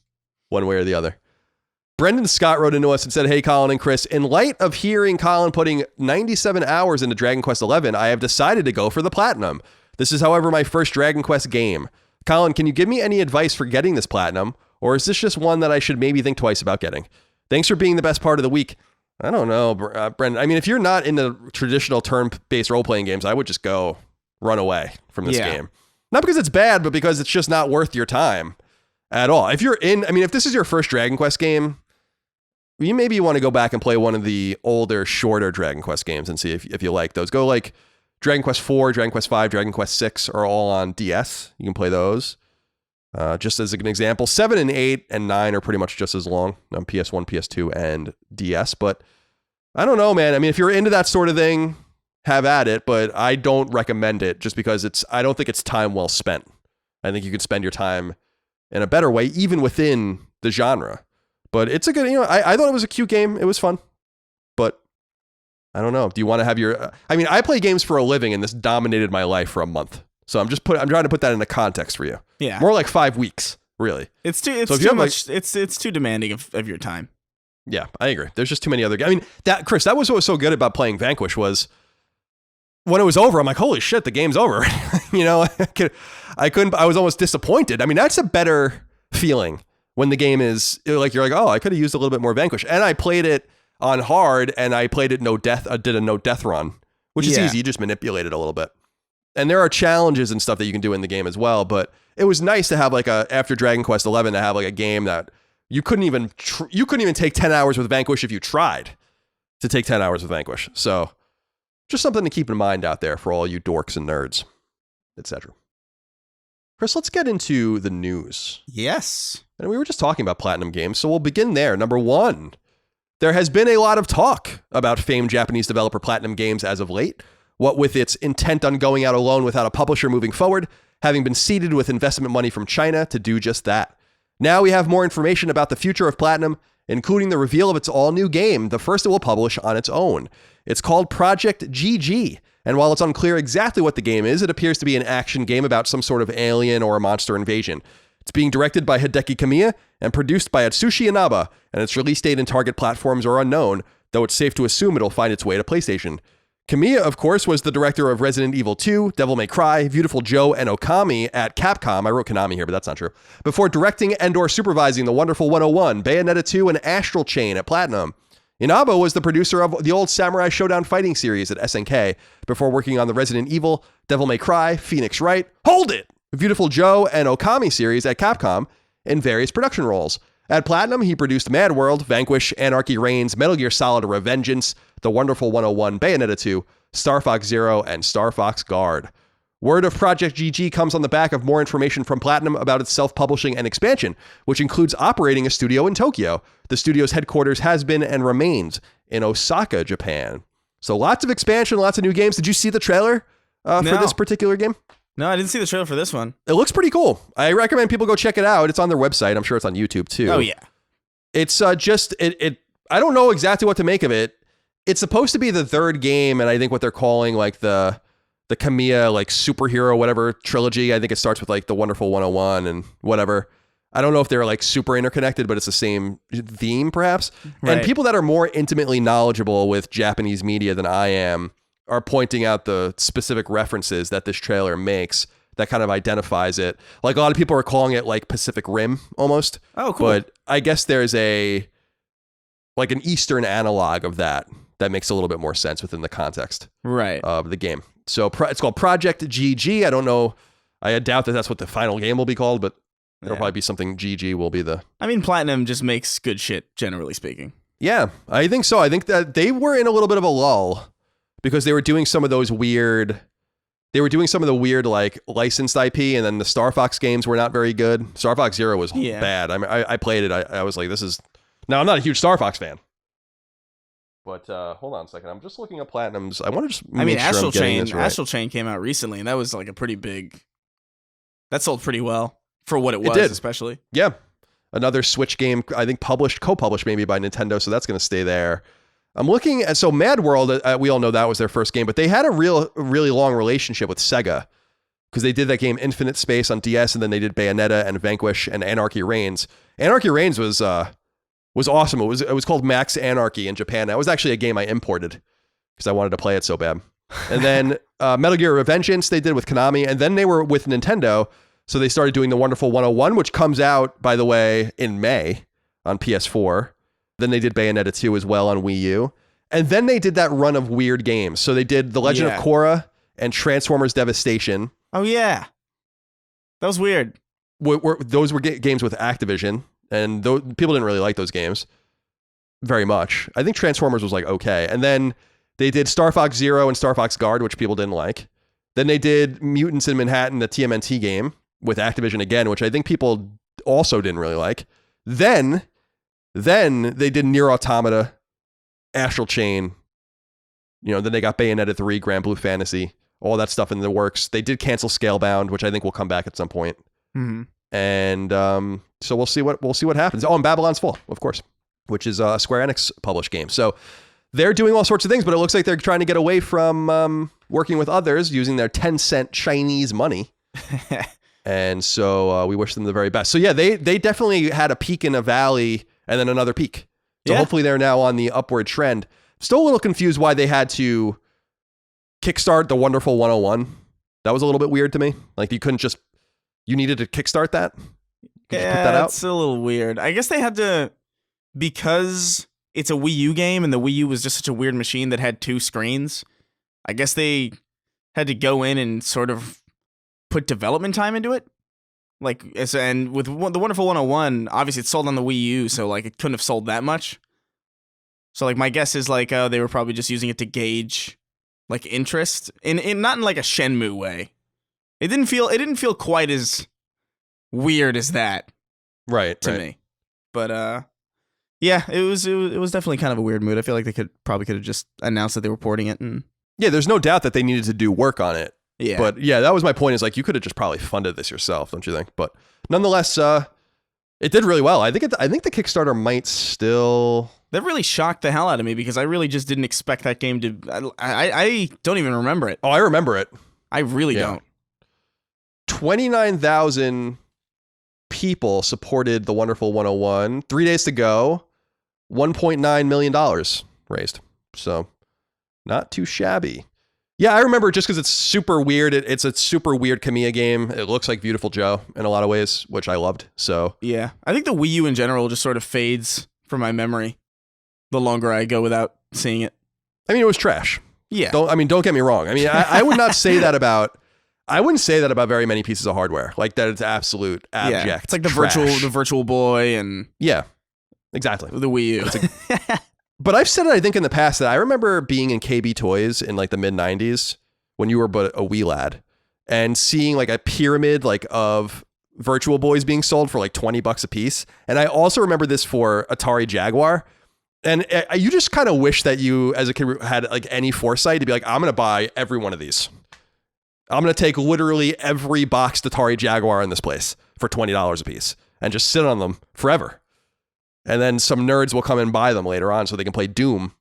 One way or the other. Brendan Scott wrote into us and said, "Hey, Colin and Chris, in light of hearing Colin putting 97 hours into Dragon Quest XI, I have decided to go for the Platinum. This is, however, my first Dragon Quest game. Colin, can you give me any advice for getting this Platinum? Or is this just one that I should maybe think twice about getting? Thanks for being the best part of the week." I don't know, Brendan. I mean, if you're not in the traditional turn-based role-playing games, I would just go run away from this game. Not because it's bad, but because it's just not worth your time at all. If you're in, I mean, if this is your first Dragon Quest game, you want to go back and play one of the older, shorter Dragon Quest games and see if you like those. Go like Dragon Quest 4, Dragon Quest 5, Dragon Quest 6 are all on DS. You can play those. Just as an example, 7 and 8 and 9 are pretty much just as long on PS1, PS2, and DS. But I don't know, man. I mean, if you're into that sort of thing, have at it. But I don't recommend it just because I don't think it's time well spent. I think you can spend your time in a better way, even within the genre. But it's a good, I thought it was a cute game. It was fun. But I don't know. Do you want to have your, I mean, I play games for a living and this dominated my life for a month. So I'm trying to put that into context for you. Yeah. More like 5 weeks, really. It's too much. It's too demanding of your time. Yeah, I agree. There's just too many other games. I mean, Chris, that was what was so good about playing Vanquish was when it was over, I'm like, holy shit, the game's over. I was almost disappointed. I mean, that's a better feeling when the game is like, you're like, oh, I could have used a little bit more Vanquish. And I played it on hard and I played it did a no death run, which is easy. You just manipulate it a little bit. And there are challenges and stuff that you can do in the game as well. But it was nice to have after Dragon Quest XI to have like a game that you couldn't even take 10 hours with Vanquish if you tried to take 10 hours with Vanquish. So just something to keep in mind out there for all you dorks and nerds, etc. Chris, let's get into the news. Yes. And we were just talking about PlatinumGames, so we'll begin there. Number one, there has been a lot of talk about famed Japanese developer PlatinumGames as of late. What with its intent on going out alone without a publisher moving forward, having been seeded with investment money from China to do just that. Now we have more information about the future of Platinum, including the reveal of its all-new game, the first it will publish on its own. It's called Project GG, and while it's unclear exactly what the game is, it appears to be an action game about some sort of alien or a monster invasion. It's being directed by Hideki Kamiya and produced by Atsushi Inaba, and its release date and target platforms are unknown, though it's safe to assume it'll find its way to PlayStation. Kamiya, of course, was the director of Resident Evil 2, Devil May Cry, Beautiful Joe, and Okami at Capcom. I wrote Konami here, but that's not true. Before directing and/or supervising The Wonderful 101, Bayonetta 2, and Astral Chain at Platinum. Inaba was the producer of the old Samurai Showdown fighting series at SNK, before working on the Resident Evil, Devil May Cry, Phoenix Wright, Hold It! Beautiful Joe, and Okami series at Capcom in various production roles. At Platinum, he produced Mad World, Vanquish, Anarchy Reigns, Metal Gear Solid Revengeance, The Wonderful 101, Bayonetta 2, Star Fox Zero, and Star Fox Guard. Word of Project GG comes on the back of more information from Platinum about its self-publishing and expansion, which includes operating a studio in Tokyo. The studio's headquarters has been and remains in Osaka, Japan. So lots of expansion, lots of new games. Did you see the trailer for this particular game? No, I didn't see the trailer for this one. It looks pretty cool. I recommend people go check it out. It's on their website. I'm sure it's on YouTube too. Oh, yeah. It's I don't know exactly what to make of it. It's supposed to be the third game, and I think what they're calling like the Kamiya like superhero whatever trilogy. I think it starts with like the Wonderful 101 and whatever. I don't know if they're like super interconnected, but it's the same theme perhaps. Right. And people that are more intimately knowledgeable with Japanese media than I am are pointing out the specific references that this trailer makes that kind of identifies it. Like a lot of people are calling it like Pacific Rim almost. Oh, cool. But I guess there's an Eastern analog of that makes a little bit more sense within the context of the game. So it's called Project GG. I don't know. I doubt that that's what the final game will be called, but it'll probably be something GG will be the... I mean, Platinum just makes good shit, generally speaking. Yeah, I think so. I think that they were in a little bit of a lull because they were doing some of those weird... they were doing some of the weird like licensed IP, and then the Star Fox games were not very good. Star Fox Zero was bad. I mean, I played it. I was like, this is. Now I'm not a huge Star Fox fan. But hold on a second. I'm just looking at Platinum's. I want to just. Make sure Astral I'm getting Chain. this right. Astral Chain came out recently, and that was like a pretty big. That sold pretty well for what it was, especially. Yeah, another Switch game. I think co-published maybe by Nintendo, so that's going to stay there. I'm looking at Mad World. We all know that was their first game, but they had a really long relationship with Sega because they did that game Infinite Space on DS, and then they did Bayonetta and Vanquish and Anarchy Reigns. Anarchy Reigns was awesome. It was called Max Anarchy in Japan. That was actually a game I imported because I wanted to play it so bad. And then Metal Gear Revengeance they did with Konami, and then they were with Nintendo, so they started doing the Wonderful 101, which comes out, by the way, in May on PS4. Then they did Bayonetta 2 as well on Wii U. And then they did that run of weird games. So they did The Legend of Korra and Transformers Devastation. Oh, yeah. That was weird. Those were games with Activision, and people didn't really like those games very much. I think Transformers was like okay. And then they did Star Fox Zero and Star Fox Guard, which people didn't like. Then they did Mutants in Manhattan, the TMNT game with Activision again, which I think people also didn't really like. Then they did Nier Automata, Astral Chain. Then they got Bayonetta 3, Grand Blue Fantasy, all that stuff in the works. They did cancel Scalebound, which I think will come back at some point. Mm-hmm. And so we'll see what happens. Oh, and Babylon's Fall, of course, which is a Square Enix published game. So they're doing all sorts of things, but it looks like they're trying to get away from working with others using their 10-cent Chinese money. And so we wish them the very best. So yeah, they definitely had a peak in a valley and then another peak. So hopefully they're now on the upward trend. Still a little confused why they had to kickstart the Wonderful 101. That was a little bit weird to me. Like you needed to kickstart that? Could you put that out? It's a little weird. I guess they had to, because it's a Wii U game and the Wii U was just such a weird machine that had two screens. I guess they had to go in and sort of put development time into it. And with the Wonderful 101, obviously it's sold on the Wii U, so like it couldn't have sold that much. So like my guess is like they were probably just using it to gauge like interest in not in like a Shenmue way. It didn't feel quite as weird as that, right? To me, but yeah, it was definitely kind of a weird mood. I feel like they could have just announced that they were porting it, and there's no doubt that they needed to do work on it. Yeah, but yeah, that was my point. Is like you could have just probably funded this yourself, don't you think? But nonetheless, it did really well. I think the Kickstarter might still. That really shocked the hell out of me because I really just didn't expect that game to. I don't even remember it. Oh, I remember it. I really don't. 29,000 people supported the Wonderful 101. 3 days to go. $1.9 million raised. So not too shabby. Yeah, I remember just because it's super weird. It's a super weird Kamiya game. It looks like Beautiful Joe in a lot of ways, which I loved. So yeah, I think the Wii U in general just sort of fades from my memory the longer I go without seeing it. I mean, it was trash. Yeah. Don't get me wrong. I mean, I would not say that about. I wouldn't say that about very many pieces of hardware. Like that, it's absolute abject. Yeah, it's like the trash. Virtual Boy, and yeah, exactly. The Wii U. But I've said it, I think, in the past that I remember being in KB Toys in like the mid '90s when you were but a wee lad, and seeing like a pyramid like of Virtual Boys being sold for like $20 a piece. And I also remember this for Atari Jaguar. And you just kind of wish that you, as a kid, had like any foresight to be like, I'm going to buy every one of these. I'm going to take literally every boxed Atari Jaguar in this place for $20 a piece and just sit on them forever. And then some nerds will come and buy them later on so they can play Doom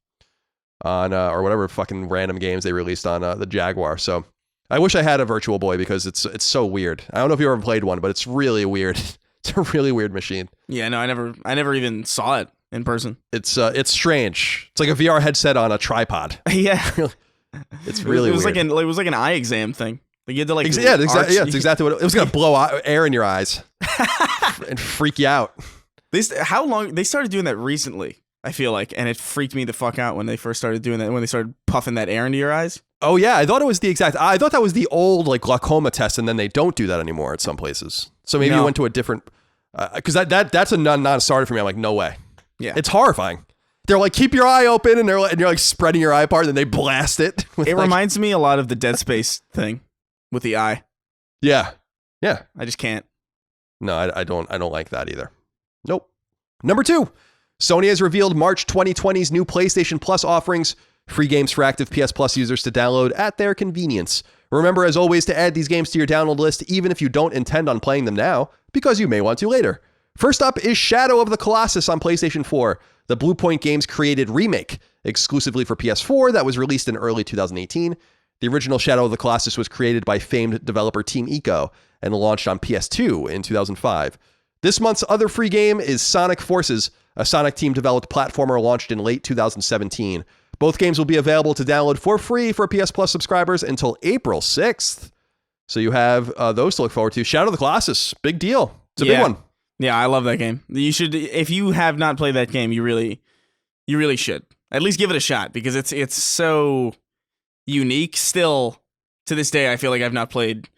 on, or whatever fucking random games they released on the Jaguar. So I wish I had a Virtual Boy because it's so weird. I don't know if you ever played one, but it's really weird. It's a really weird machine. Yeah, no, I never even saw it in person. It's strange. It's like a VR headset on a tripod. Yeah. It's really weird. It was like an eye exam thing. Like you had to like it's exactly what it was going to blow air in your eyes and freak you out. How long they started doing that recently? I feel like, and it freaked me the fuck out when they first started doing that. When they started puffing that air into your eyes. Oh yeah, I thought it was I thought that was the old like glaucoma test, and then they don't do that anymore at some places. So maybe you went to a different because that's a non-starter for me. I'm like, no way. Yeah, it's horrifying. They're like, keep your eye open, and you're like spreading your eye apart, and then they blast it. It reminds me a lot of the Dead Space thing. with the eye. Yeah. Yeah. I just can't. No, I don't like that either. Nope. Number 2, Sony has revealed March 2020's new PlayStation Plus offerings, free games for active PS Plus users to download at their convenience. Remember, as always, to add these games to your download list, even if you don't intend on playing them now, because you may want to later. First up is Shadow of the Colossus on PlayStation 4, the Bluepoint Games created remake, exclusively for PS4 that was released in early 2018. The original Shadow of the Colossus was created by famed developer Team Ico and launched on PS2 in 2005. This month's other free game is Sonic Forces, a Sonic team-developed platformer launched in late 2017. Both games will be available to download for free for PS Plus subscribers until April 6th. So you have those to look forward to. Shadow of the Colossus, big deal. It's a big one. Yeah, I love that game. You should, if you have not played that game, you really should. At least give it a shot, because it's so unique. Still, to this day, I feel like I've not played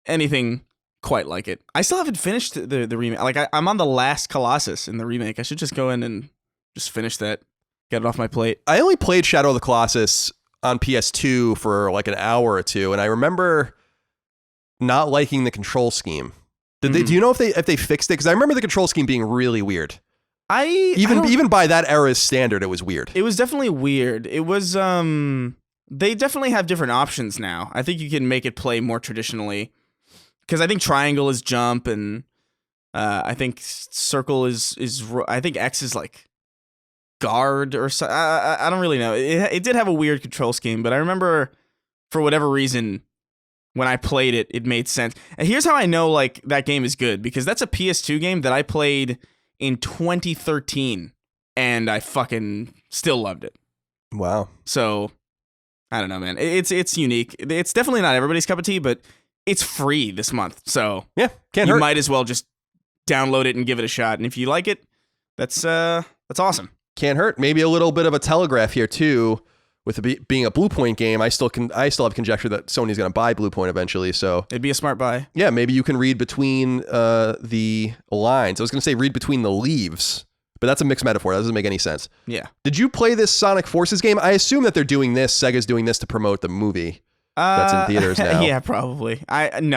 anything quite like it. I still haven't finished the remake. Like, I'm on the last Colossus in the remake. I should just go in and just finish that. Get it off my plate. I only played Shadow of the Colossus on PS2 for like an hour or two, and I remember not liking the control scheme. Did they? Do you know if they fixed it? Because I remember the control scheme being really weird. Even by that era's standard, it was weird. It was definitely weird. It was they definitely have different options now. I think you can make it play more traditionally, because I think triangle is jump, and I think circle is I think X is like guard or so. I don't really know. It did have a weird control scheme, but I remember for whatever reason when I played it, it made sense. And here's how I know like that game is good, because that's a PS2 game that I played in 2013 and I fucking still loved it. Wow. So I don't know, man. It's unique. It's definitely not everybody's cup of tea, but it's free this month. So yeah, can't hurt. You might as well just download it and give it a shot. And if you like it, that's awesome. Can't hurt. Maybe a little bit of a telegraph here too. With it being a Bluepoint game, I still have conjecture that Sony's going to buy Bluepoint eventually. So it'd be a smart buy. Yeah, maybe you can read between the lines. I was going to say read between the leaves, but that's a mixed metaphor. That doesn't make any sense. Yeah. Did you play this Sonic Forces game? I assume that they're doing this. Sega's doing this to promote the movie that's in theaters now. Yeah, probably. The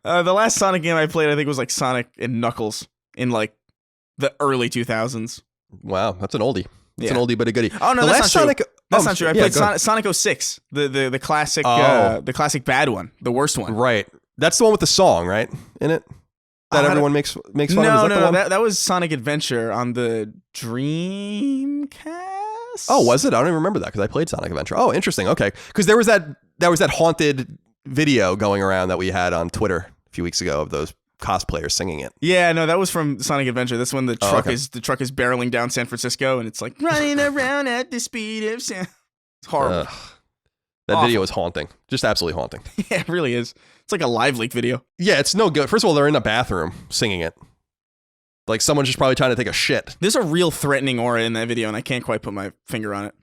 last Sonic game I played, I think, was like Sonic and Knuckles in like the early 2000s. Wow, that's an oldie. It's an oldie but a goodie. Oh no, that's not true. That's not true. I played Sonic 06, the classic, the classic bad one, the worst one. Right. That's the one with the song, right? In it that everyone makes fun of. No, that was Sonic Adventure on the Dreamcast. Oh, was it? I don't even remember that because I played Sonic Adventure. Oh, interesting. Okay, because there was that haunted video going around that we had on Twitter a few weeks ago of those cosplayers singing it. Yeah, no, that was from Sonic Adventure. This one, the truck is barreling down San Francisco, and it's like running around at the speed of sound. It's horrible. That video is haunting, just absolutely haunting. Yeah, it really is. It's like a live leak video. Yeah, it's no good. First of all, they're in a bathroom singing it. Like someone's just probably trying to take a shit. There's a real threatening aura in that video, and I can't quite put my finger on it.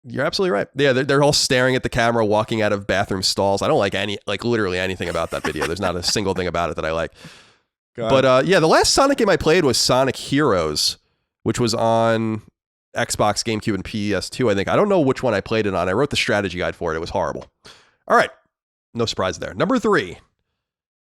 You're absolutely right. Yeah, they're all staring at the camera, walking out of bathroom stalls. I don't like literally anything about that video. There's not a single thing about it that I like. God. But the last Sonic game I played was Sonic Heroes, which was on Xbox, GameCube, and PS2, I think. I don't know which one I played it on. I wrote the strategy guide for it. It was horrible. All right. No surprise there. Number 3.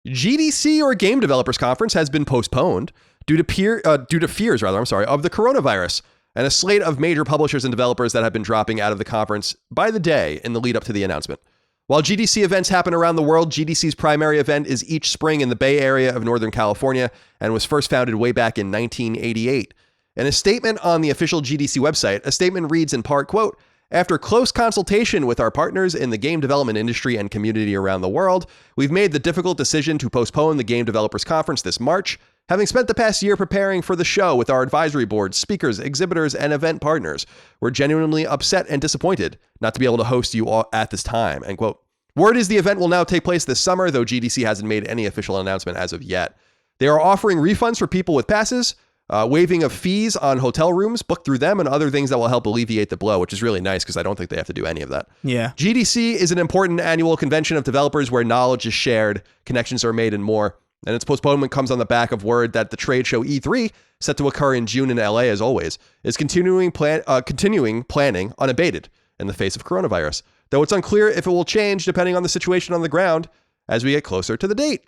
GDC, or Game Developers Conference, has been postponed due to fears of the coronavirus, and a slate of major publishers and developers that have been dropping out of the conference by the day in the lead up to the announcement. While GDC events happen around the world, GDC's primary event is each spring in the Bay Area of Northern California and was first founded way back in 1988. In a statement on the official GDC website, a statement reads in part, quote, "After close consultation with our partners in the game development industry and community around the world, we've made the difficult decision to postpone the Game Developers Conference this March, having spent the past year preparing for the show with our advisory boards, speakers, exhibitors, and event partners. We're genuinely upset and disappointed not to be able to host you all at this time," end quote. Word is the event will now take place this summer, though GDC hasn't made any official announcement as of yet. They are offering refunds for people with passes, waiving of fees on hotel rooms booked through them, and other things that will help alleviate the blow, which is really nice because I don't think they have to do any of that. Yeah. GDC is an important annual convention of developers where knowledge is shared, connections are made, and more. And its postponement comes on the back of word that the trade show E3, set to occur in June in LA as always, is continuing planning unabated, in the face of coronavirus, though it's unclear if it will change depending on the situation on the ground as we get closer to the date.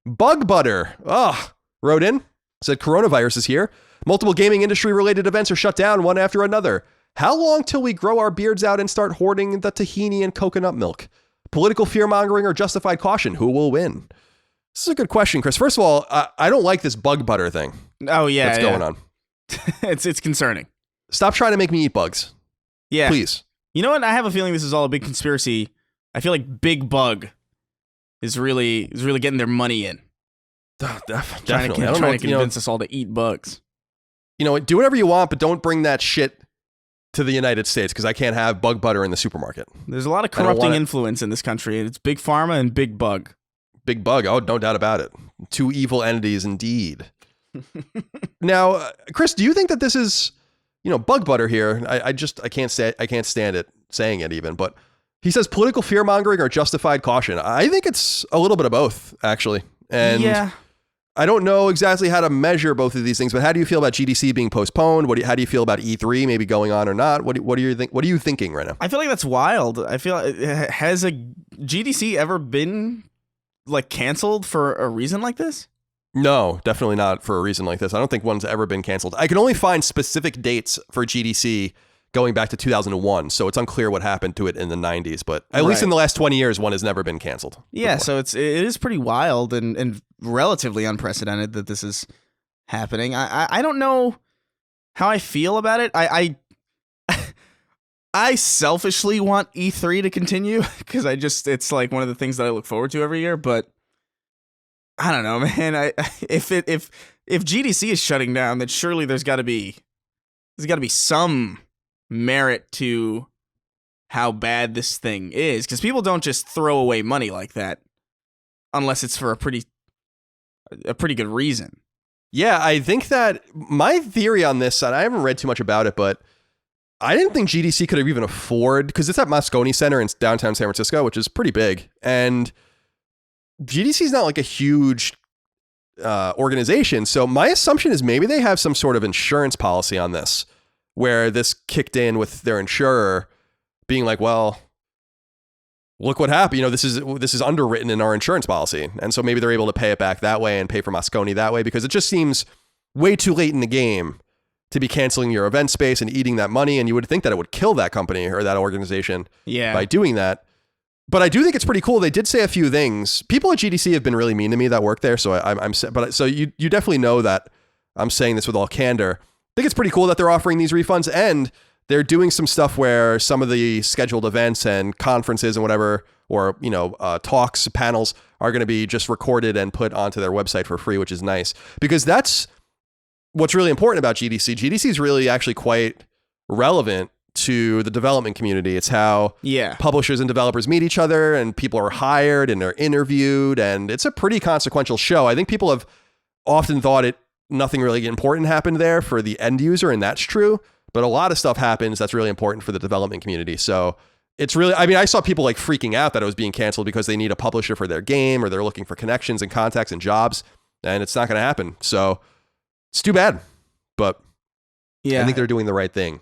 Bug Butter wrote in, said coronavirus is here. Multiple gaming industry related events are shut down one after another. How long till we grow our beards out and start hoarding the tahini and coconut milk? Political fear-mongering or justified caution? Who will win? This is a good question, Chris. First of all, I don't like this bug butter thing. Oh, yeah. That's going on. It's concerning. Stop trying to make me eat bugs. Yeah. Please. You know what? I have a feeling this is all a big conspiracy. I feel like Big Bug is really getting their money in. Definitely. Trying to convince us all to eat bugs. You know what? Do whatever you want, but don't bring that shit to the United States because I can't have bug butter in the supermarket. There's a lot of corrupting influence in this country. It's Big Pharma and Big Bug. Big Bug. Oh, no doubt about it. Two evil entities indeed. Now, Chris, do you think that this is, bug butter here? I can't stand it saying it even, but he says political fear mongering or justified caution. I think it's a little bit of both, actually. And yeah. I don't know exactly how to measure both of these things, but how do you feel about GDC being postponed? How do you feel about E3 maybe going on or not? What are you thinking right now? I feel like that's wild. I feel has a GDC ever been like canceled for a reason like this? No, definitely not for a reason like this. I don't think one's ever been canceled. I can only find specific dates for GDC going back to 2001, so it's unclear what happened to it in the 90s, but at least in the last 20 years, one has never been canceled. Yeah, before. So it is pretty wild and relatively unprecedented that this is happening. I don't know how I feel about it. I selfishly want E3 to continue because it's like one of the things that I look forward to every year, but I don't know, man. If GDC is shutting down, then surely there's got to be some merit to how bad this thing is, because people don't just throw away money like that unless it's for a pretty good reason. Yeah, I think that my theory on this, and I haven't read too much about it, but I didn't think GDC could have even afford, because it's at Moscone Center in downtown San Francisco, which is pretty big, and GDC is not like a huge organization. So my assumption is maybe they have some sort of insurance policy on this, where this kicked in with their insurer being like, well, look what happened. This is underwritten in our insurance policy. And so maybe they're able to pay it back that way and pay for Moscone that way, because it just seems way too late in the game to be canceling your event space and eating that money. And you would think that it would kill that company or that organization by doing that. But I do think it's pretty cool. They did say a few things. People at GDC have been really mean to me that work there. So so you definitely know that I'm saying this with all candor. I think it's pretty cool that they're offering these refunds, and they're doing some stuff where some of the scheduled events and conferences and whatever, or, talks, panels are going to be just recorded and put onto their website for free, which is nice, because that's what's really important about GDC. GDC is really actually quite relevant to the development community. It's how publishers and developers meet each other, and people are hired and they're interviewed, and it's a pretty consequential show. I think people have often thought nothing really important happened there for the end user, and that's true. But a lot of stuff happens that's really important for the development community. So it's really, I saw people like freaking out that it was being canceled because they need a publisher for their game, or they're looking for connections and contacts and jobs, and it's not going to happen. So it's too bad, but I think they're doing the right thing.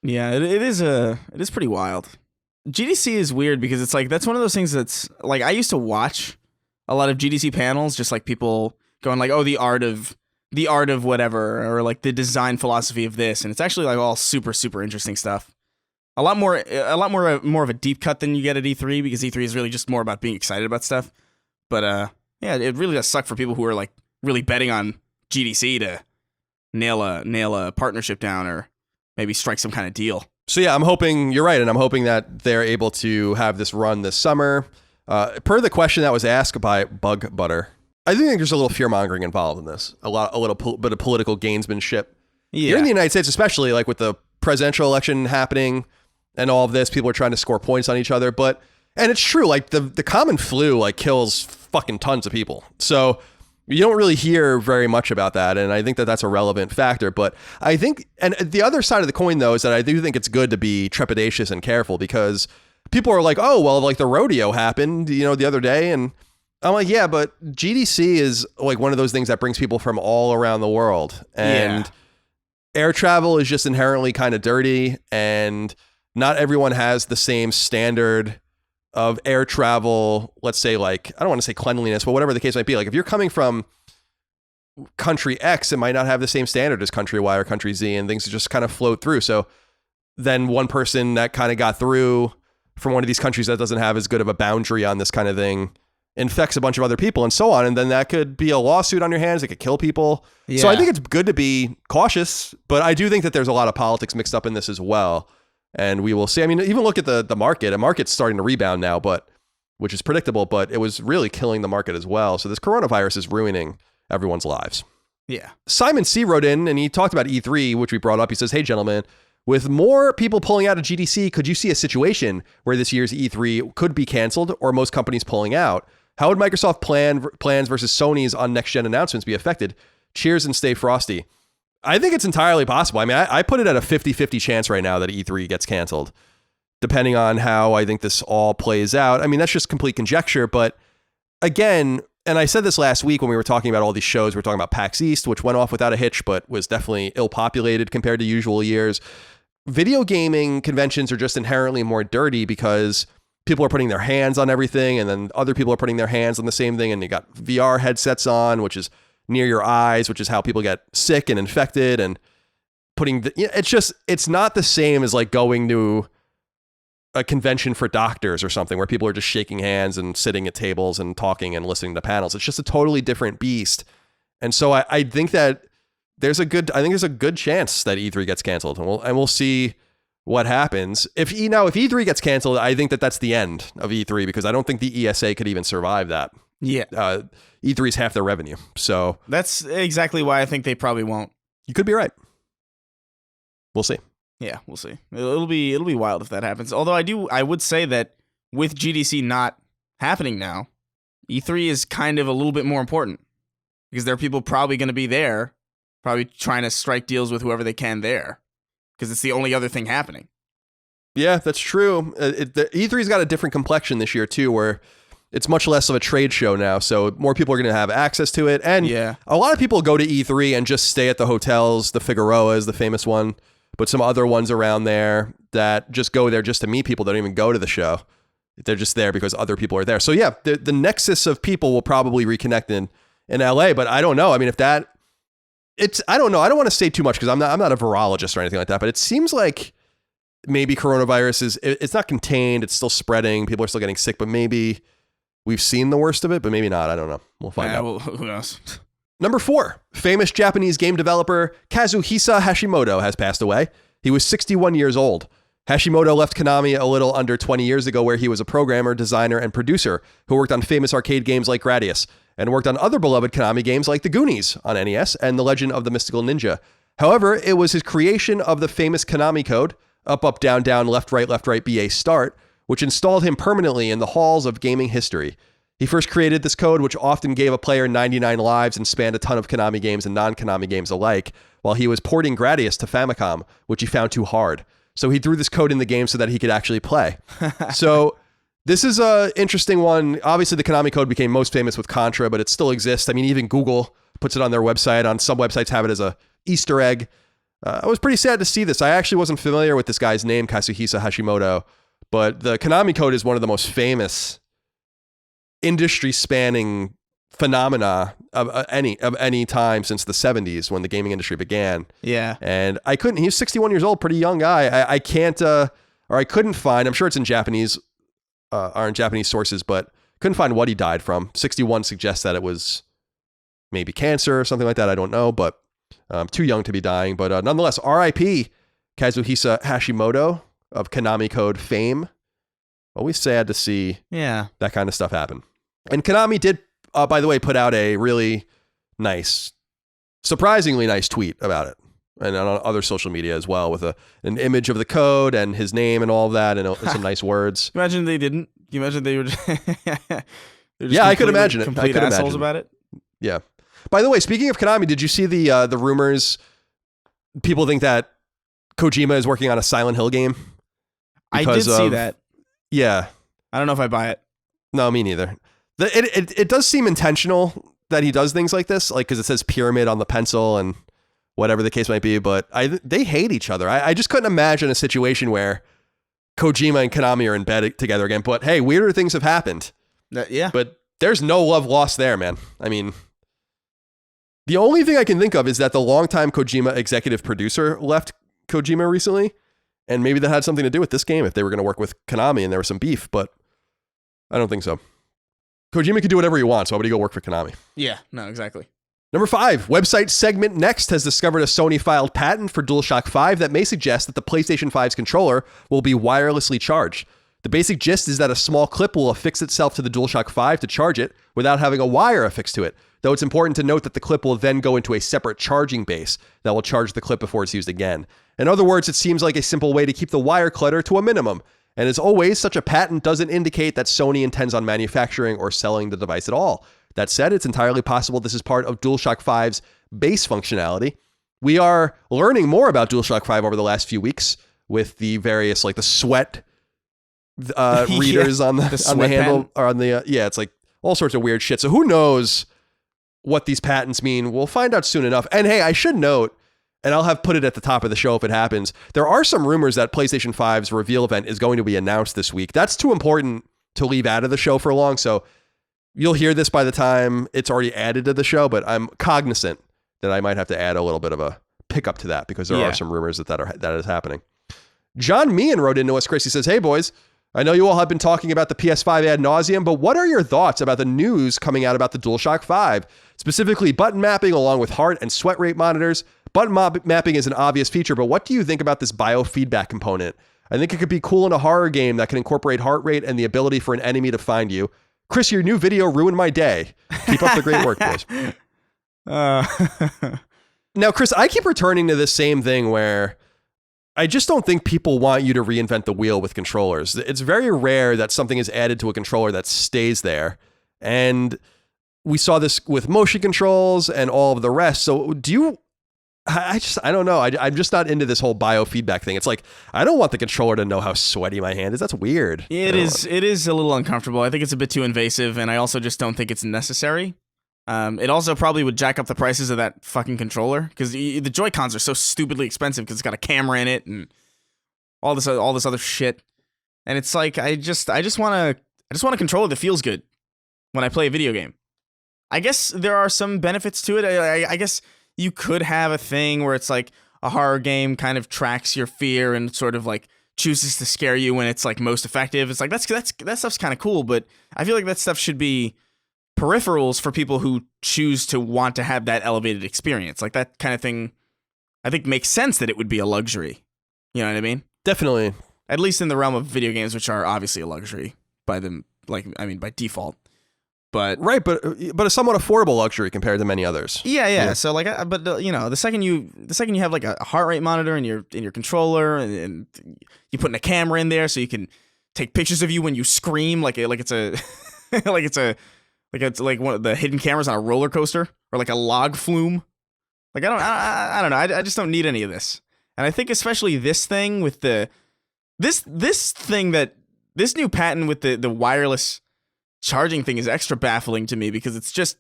Yeah, it is pretty wild. GDC is weird because it's like, that's one of those things that's like, I used to watch a lot of GDC panels, just like people going like, oh, the art of whatever, or like the design philosophy of this, and it's actually like all super, super interesting stuff. A lot more of a deep cut than you get at E3, because E3 is really just more about being excited about stuff. But it really does suck for people who are like really betting on GDC to nail a partnership down, or maybe strike some kind of deal. So yeah, I'm hoping you're right, and I'm hoping that they're able to have this run this summer. Per the question that was asked by Bug Butter, I think there's a little fear mongering involved in this. A little bit of political gamesmanship. Yeah. Here in the United States, especially like with the presidential election happening and all of this, people are trying to score points on each other. And it's true, like the common flu like kills fucking tons of people. So you don't really hear very much about that. And I think that that's a relevant factor. But I think, and the other side of the coin though, is that I do think it's good to be trepidatious and careful, because people are like, oh, well, like the rodeo happened, the other day. And I'm like, yeah, but GDC is like one of those things that brings people from all around the world, and air travel is just inherently kind of dirty, and not everyone has the same standard of air travel. Let's say, like, I don't want to say cleanliness, but whatever the case might be. Like, if you're coming from country X, it might not have the same standard as country Y or country Z, and things just kind of float through. So then one person that kind of got through from one of these countries that doesn't have as good of a boundary on this kind of thing infects a bunch of other people and so on. And then that could be a lawsuit on your hands. It could kill people. Yeah. So I think it's good to be cautious, but I do think that there's a lot of politics mixed up in this as well. And we will see. I mean, even look at the market. The market's starting to rebound now, but which is predictable, but it was really killing the market as well. So this coronavirus is ruining everyone's lives. Yeah. Simon C. wrote in and he talked about E3, which we brought up. He says, hey, gentlemen, with more people pulling out of GDC, could you see a situation where this year's E3 could be canceled or most companies pulling out? How would Microsoft plans versus Sony's on next-gen announcements be affected? Cheers and stay frosty. I think it's entirely possible. I mean, I put it at a 50-50 chance right now that E3 gets canceled, depending on how I think this all plays out. I mean, that's just complete conjecture. But again, and I said this last week when we were talking about all these shows, we were talking about PAX East, which went off without a hitch, but was definitely ill-populated compared to usual years. Video gaming conventions are just inherently more dirty because people are putting their hands on everything, and then other people are putting their hands on the same thing, and you got VR headsets on, which is near your eyes, which is how people get sick and infected, and it's not the same as like going to a convention for doctors or something where people are just shaking hands and sitting at tables and talking and listening to panels. It's just a totally different beast. And so I think that there's a good chance that E3 gets canceled, and we'll see what happens. If E3 gets canceled, I think that's the end of E3 because I don't think the ESA could even survive that. Yeah. E3 is half their revenue. So that's exactly why I think they probably won't. You could be right. We'll see. Yeah, we'll see. It'll be wild if that happens. Although I would say that with GDC not happening now, E3 is kind of a little bit more important because there are people probably going to be there, probably trying to strike deals with whoever they can there. Because it's the only other thing happening. Yeah, that's true. The E3's got a different complexion this year, too, where it's much less of a trade show now. So more people are going to have access to it. And a lot of people go to E3 and just stay at the hotels. The Figueroa is the famous one, but some other ones around there that just go there just to meet people that don't even go to the show. They're just there because other people are there. So yeah, the nexus of people will probably reconnect in LA, but I don't know. I mean, I don't know. I don't want to say too much because I'm not a virologist or anything like that, but it seems like maybe coronavirus it's not contained. It's still spreading. People are still getting sick, but maybe we've seen the worst of it, but maybe not. I don't know. We'll find out. Well, who knows? Number 4, famous Japanese game developer Kazuhisa Hashimoto has passed away. He was 61 years old. Hashimoto left Konami a little under 20 years ago, where he was a programmer, designer, and producer who worked on famous arcade games like Gradius, and worked on other beloved Konami games like The Goonies on NES and The Legend of the Mystical Ninja. However, it was his creation of the famous Konami code, up, up, down, down, left, right, BA start, which installed him permanently in the halls of gaming history. He first created this code, which often gave a player 99 lives and spanned a ton of Konami games and non-Konami games alike, while he was porting Gradius to Famicom, which he found too hard. So he threw this code in the game so that he could actually play. So this is an interesting one. Obviously, the Konami code became most famous with Contra, but it still exists. I mean, even Google puts it on their website. On some websites have it as a Easter egg. I was pretty sad to see this. I actually wasn't familiar with this guy's name, Kazuhisa Hashimoto, but the Konami code is one of the most famous industry-spanning phenomena of any time since the 70s when the gaming industry began. Yeah. And he was 61 years old, pretty young guy. I couldn't find, I'm sure it's in Japanese, are in Japanese sources, but couldn't find what he died from. 61 suggests that it was maybe cancer or something like that. I don't know, but too young to be dying. But nonetheless, R.I.P. Kazuhisa Hashimoto of Konami code fame. Always sad to see that kind of stuff happen. And Konami did, by the way, put out a really nice, surprisingly nice tweet about it. And on other social media as well, with an image of the code and his name and all of that, and some nice words. Imagine they didn't. You imagine they would. Yeah, I could imagine it. Complete assholes about it. Yeah. By the way, speaking of Konami, did you see the rumors? People think that Kojima is working on a Silent Hill game. I did see that. Yeah. I don't know if I buy it. No, me neither. It does seem intentional that he does things like this, like because it says pyramid on the pencil and whatever the case might be. But they hate each other. I just couldn't imagine a situation where Kojima and Konami are in bed together again. But hey, weirder things have happened. Yeah. But there's no love lost there, man. I mean, the only thing I can think of is that the longtime Kojima executive producer left Kojima recently. And maybe that had something to do with this game if they were going to work with Konami and there was some beef. But I don't think so. Kojima can do whatever he wants. Why would he go work for Konami? Yeah, no, exactly. Number 5, website Segment Next has discovered a Sony filed patent for DualShock 5 that may suggest that the PlayStation 5's controller will be wirelessly charged. The basic gist is that a small clip will affix itself to the DualShock 5 to charge it without having a wire affixed to it, though it's important to note that the clip will then go into a separate charging base that will charge the clip before it's used again. In other words, it seems like a simple way to keep the wire clutter to a minimum. And as always, such a patent doesn't indicate that Sony intends on manufacturing or selling the device at all. That said, it's entirely possible this is part of DualShock 5's base functionality. We are learning more about DualShock 5 over the last few weeks with the various, like the sweat readers on the handle, or on the, it's like all sorts of weird shit. So who knows what these patents mean? We'll find out soon enough. And hey, I should note, and I'll have put it at the top of the show if it happens, there are some rumors that PlayStation 5's reveal event is going to be announced this week. That's too important to leave out of the show for long, so you'll hear this by the time it's already added to the show, but I'm cognizant that I might have to add a little bit of a pickup to that because there are some rumors that is happening. John Meehan wrote into us, Chris. He says, "Hey, boys, I know you all have been talking about the PS5 ad nauseum, but what are your thoughts about the news coming out about the DualShock 5? Specifically, button mapping along with heart and sweat rate monitors. Button mapping is an obvious feature, but what do you think about this biofeedback component? I think it could be cool in a horror game that can incorporate heart rate and the ability for an enemy to find you. Chris, your new video ruined my day. Keep up the great work, boys." Now, Chris, I keep returning to this same thing where I just don't think people want you to reinvent the wheel with controllers. It's very rare that something is added to a controller that stays there. And we saw this with motion controls and all of the rest. So I don't know. I'm just not into this whole biofeedback thing. It's like, I don't want the controller to know how sweaty my hand is. That's weird. It is a little uncomfortable. I think it's a bit too invasive, and I also just don't think it's necessary. It also probably would jack up the prices of that fucking controller, because the Joy-Cons are so stupidly expensive because it's got a camera in it and all this other shit. And it's like, I just want a controller that feels good when I play a video game. I guess there are some benefits to it. I guess you could have a thing where it's like a horror game kind of tracks your fear and sort of like chooses to scare you when it's like most effective. It's like that stuff's kind of cool, but I feel like that stuff should be peripherals for people who choose to want to have that elevated experience. Like that kind of thing, I think makes sense that it would be a luxury. You know what I mean? Definitely. At least in the realm of video games, which are obviously a luxury by default. But right, but a somewhat affordable luxury compared to many others. Yeah. So like, the second you have like a heart rate monitor in your controller, and you putting a camera in there so you can take pictures of you when you scream, like it's like one of the hidden cameras on a roller coaster, or like a log flume. Like I don't know. I just don't need any of this. And I think especially this thing with this new patent with the wireless charging thing is extra baffling to me, because it's just,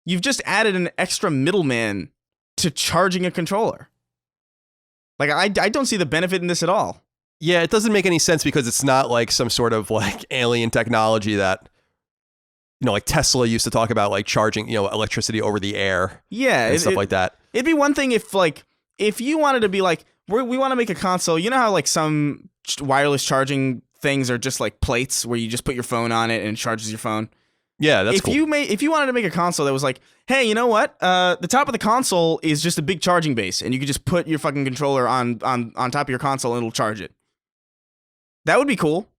you've just added an extra middleman to charging a controller. Like I don't see the benefit in this at all. Yeah, it doesn't make any sense, because it's not like some sort of like alien technology that, like Tesla used to talk about, like charging, electricity over the air. Yeah, and stuff like that. It'd be one thing if you wanted to be like, we want to make a console. You know how like some wireless charging things are just like plates where you just put your phone on it and it charges your phone. Yeah, that's cool. If you wanted to make a console that was like, hey, you know what? The top of the console is just a big charging base, and you could just put your fucking controller on top of your console and it'll charge it. That would be cool.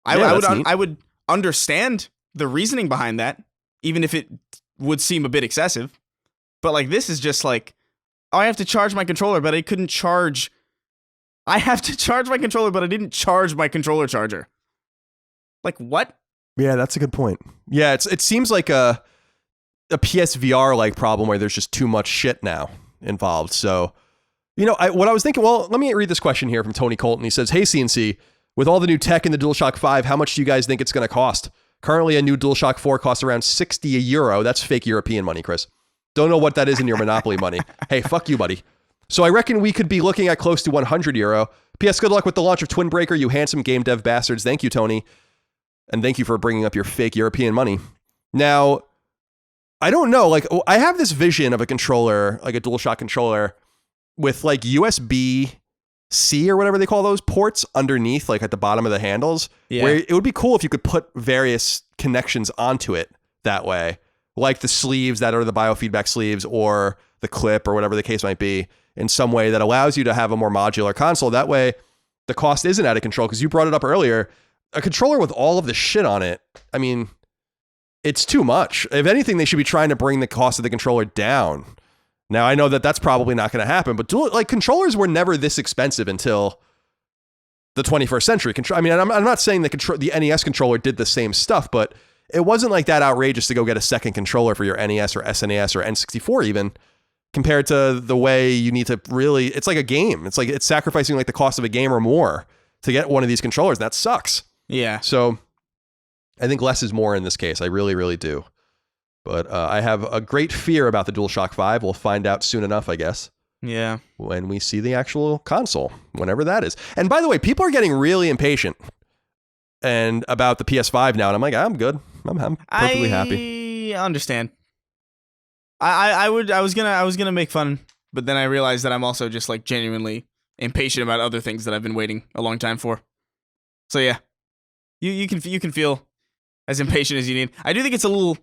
I would understand the reasoning behind that, even if it would seem a bit excessive. But like, this is just like, I have to charge my controller, but I couldn't charge. I have to charge my controller, but I didn't charge my controller charger. Like, what? Yeah, that's a good point. Yeah, it seems like a PSVR like problem where there's just too much shit now involved. So, what I was thinking, well, let me read this question here from Tony Colton. He says, "Hey, CNC, with all the new tech in the DualShock 5, how much do you guys think it's going to cost? Currently, a new DualShock 4 costs around €60. That's fake European money, Chris. Don't know what that is in your Monopoly money. Hey, fuck you, buddy. So I reckon we could be looking at close to €100. P.S. Good luck with the launch of Twin Breaker, you handsome game dev bastards. Thank you, Tony. And thank you for bringing up your fake European money. Now, I don't know. Like, I have this vision of a controller, like a DualShock controller, with like USB-C or whatever they call those ports underneath, like at the bottom of the handles, where it would be cool if you could put various connections onto it that way, like the sleeves that are the biofeedback sleeves or the clip or whatever the case might be, in some way that allows you to have a more modular console. That way, the cost isn't out of control, because you brought it up earlier. A controller with all of the shit on it, I mean, it's too much. If anything, they should be trying to bring the cost of the controller down. Now, I know that that's probably not going to happen, but controllers were never this expensive until the 21st century. I mean, I'm not saying the NES controller did the same stuff, but it wasn't like that outrageous to go get a second controller for your NES or SNES or N64 even, compared to the way you need to really, it's like a game. It's like it's sacrificing like the cost of a game or more to get one of these controllers. That sucks. Yeah. So I think less is more in this case. I really, really do. But I have a great fear about the DualShock 5. We'll find out soon enough, I guess. Yeah. When we see the actual console, whenever that is. And by the way, people are getting really impatient and about the PS5 now. And I'm like, I'm good. I'm perfectly happy. I understand. I was gonna make fun, but then I realized that I'm also just like genuinely impatient about other things that I've been waiting a long time for. So yeah. You can feel as impatient as you need. I do think it's a little.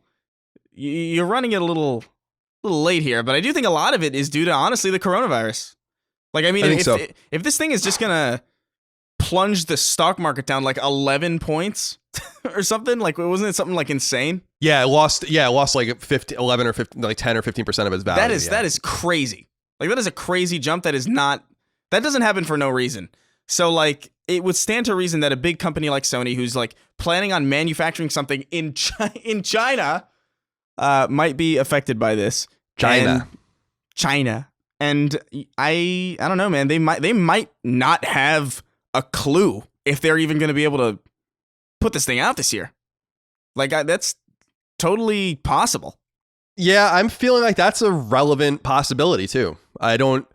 You're running it a little late here, but I do think a lot of it is due to honestly the coronavirus. Like, I mean, if this thing is just gonna plunge the stock market down like 11 points or something, like wasn't it something like insane? Yeah, it lost like 11 or 15, like 10 or 15% of its value. That is crazy. Like that is a crazy jump. That doesn't happen for no reason. So like it would stand to reason that a big company like Sony, who's like planning on manufacturing something in China, might be affected by this. China. And I don't know, man. They might not have a clue if they're even going to be able to put this thing out this year. Like that's totally possible. Yeah, I'm feeling like that's a relevant possibility too. I don't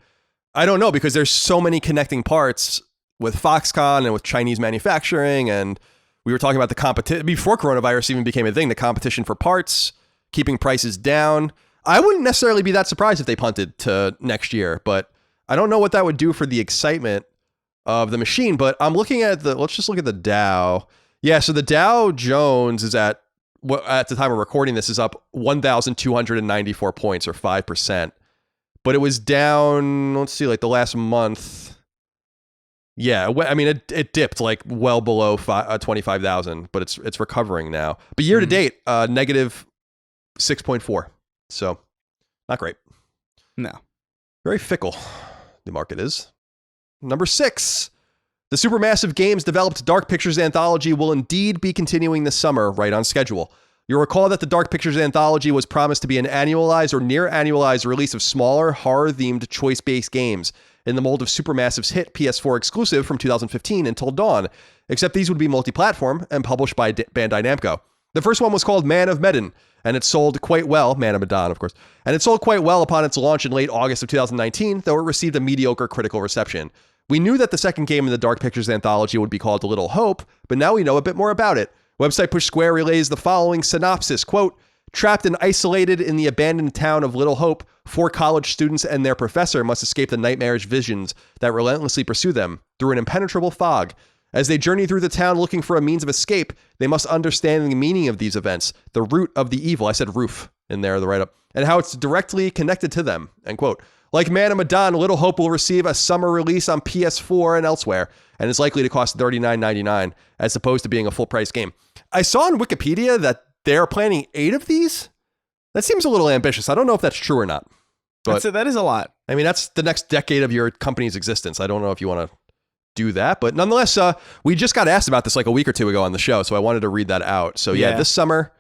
know, because there's so many connecting parts with Foxconn and with Chinese manufacturing, and we were talking about the competition before coronavirus even became a thing, the competition for parts, keeping prices down. I wouldn't necessarily be that surprised if they punted to next year, but I don't know what that would do for the excitement of the machine. But I'm looking at let's just look at the Dow. Yeah, so the Dow Jones is at the time of recording this is up 1,294 points, or 5%. But it was down, let's see, like the last month. Yeah, I mean, it dipped like well below 25,000, but it's recovering now. But year to date, negative 6.4. So not great. No. Very fickle, the market is. Number 6. The Supermassive Games developed Dark Pictures anthology will indeed be continuing this summer, right on schedule. You'll recall that the Dark Pictures anthology was promised to be an annualized or near annualized release of smaller, horror-themed, choice-based games in the mold of Supermassive's hit PS4 exclusive from 2015 Until Dawn, except these would be multi-platform and published by Bandai Namco. The first one was called Man of Medan, and it sold quite well, Man of Medan, of course, and it sold quite well upon its launch in late August of 2019, though it received a mediocre critical reception. We knew that the second game in the Dark Pictures anthology would be called A Little Hope, but now we know a bit more about it. Website Push Square relays the following synopsis, quote, "Trapped and isolated in the abandoned town of Little Hope, 4 college students and their professor must escape the nightmarish visions that relentlessly pursue them through an impenetrable fog. As they journey through the town looking for a means of escape, they must understand the meaning of these events, the root of the evil," I said roof in there, the write-up, "and how it's directly connected to them," end quote. Like Man of Medan, Little Hope will receive a summer release on PS4 and elsewhere, and is likely to cost $39.99 as opposed to being a full-price game. I saw on Wikipedia that they're planning 8 of these. That seems a little ambitious. I don't know if that's true or not. But that is a lot. I mean, that's the next decade of your company's existence. I don't know if you want to do that, but nonetheless, we just got asked about this like a week or two ago on the show, so I wanted to read that out. So yeah, this summer,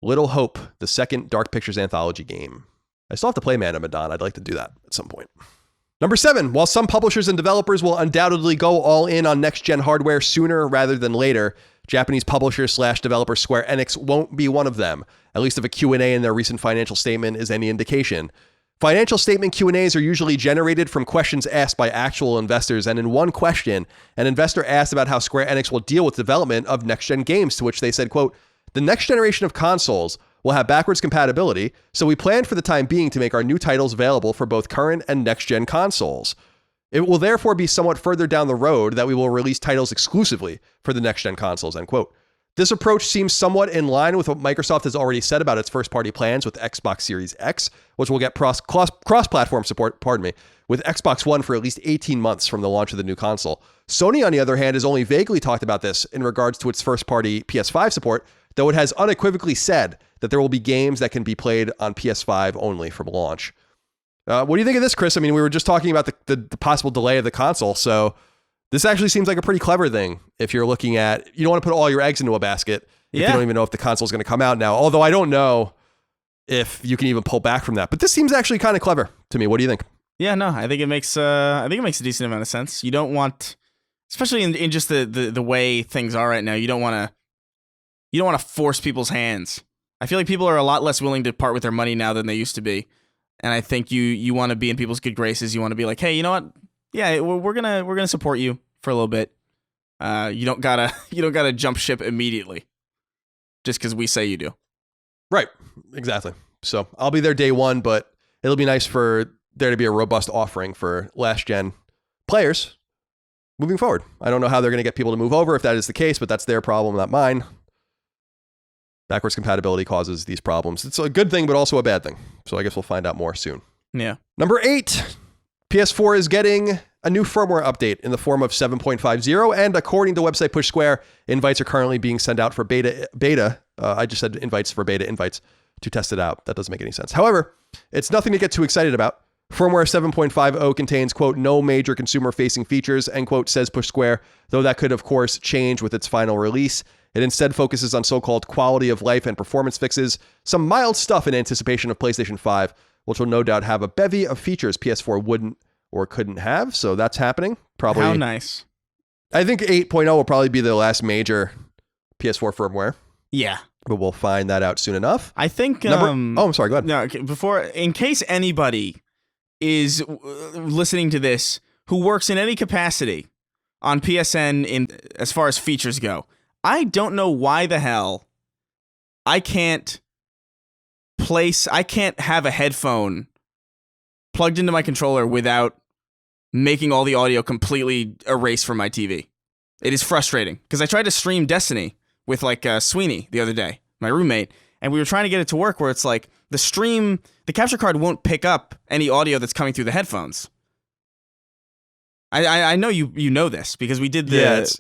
Little Hope, the second Dark Pictures anthology game. I still have to play Man of Medan. I'd like to do that at some point. Number 7, while some publishers and developers will undoubtedly go all in on next-gen hardware sooner rather than later, Japanese publisher/developer Square Enix won't be one of them, at least if a Q&A in their recent financial statement is any indication. Financial statement Q&As are usually generated from questions asked by actual investors, and in one question, an investor asked about how Square Enix will deal with development of next-gen games, to which they said, quote, "The next generation of consoles will have backwards compatibility, so we plan for the time being to make our new titles available for both current and next-gen consoles. It will therefore be somewhat further down the road that we will release titles exclusively for the next-gen consoles," end quote. This approach seems somewhat in line with what Microsoft has already said about its first-party plans with Xbox Series X, which will get cross-platform support, with Xbox One for at least 18 months from the launch of the new console. Sony, on the other hand, has only vaguely talked about this in regards to its first-party PS5 support, though it has unequivocally said that there will be games that can be played on PS5 only from launch. What do you think of this, Chris? I mean, we were just talking about the possible delay of the console, so this actually seems like a pretty clever thing if you're looking at, you don't want to put all your eggs into a basket if you don't even know if the console is going to come out now. Although I don't know if you can even pull back from that. But this seems actually kind of clever to me. What do you think? Yeah, no, I think it makes a decent amount of sense. You don't want, especially in just the way things are right now, you don't want to force people's hands. I feel like people are a lot less willing to part with their money now than they used to be. And I think you want to be in people's good graces. You want to be like, hey, you know what? Yeah, we're gonna support you for a little bit. You don't gotta jump ship immediately, just because we say you do. Right, exactly. So I'll be there day one, but it'll be nice for there to be a robust offering for last gen players moving forward. I don't know how they're going to get people to move over if that is the case, but that's their problem, not mine. Backwards compatibility causes these problems. It's a good thing, but also a bad thing. So I guess we'll find out more soon. Yeah. Number 8. PS4 is getting a new firmware update in the form of 7.50, and according to website Push Square, invites are currently being sent out for beta. I just said invites to test it out. That doesn't make any sense. However, it's nothing to get too excited about. Firmware 7.50 contains, quote, "no major consumer-facing features," end quote, says Push Square, though that could, of course, change with its final release. It instead focuses on so-called quality of life and performance fixes, some mild stuff in anticipation of PlayStation 5, which will no doubt have a bevy of features PS4 wouldn't or couldn't have. So that's happening. Probably. How nice. I think 8.0 will probably be the last major PS4 firmware. Yeah. But we'll find that out soon enough. I think... I'm sorry, go ahead. No, in case anybody is listening to this who works in any capacity on PSN as far as features go, I don't know why the hell I can't have a headphone plugged into my controller without making all the audio completely erased from my TV. It is frustrating because I tried to stream Destiny with Sweeney the other day, my roommate, and we were trying to get it to work where it's like the capture card won't pick up any audio that's coming through the headphones. I know you know this because we did it's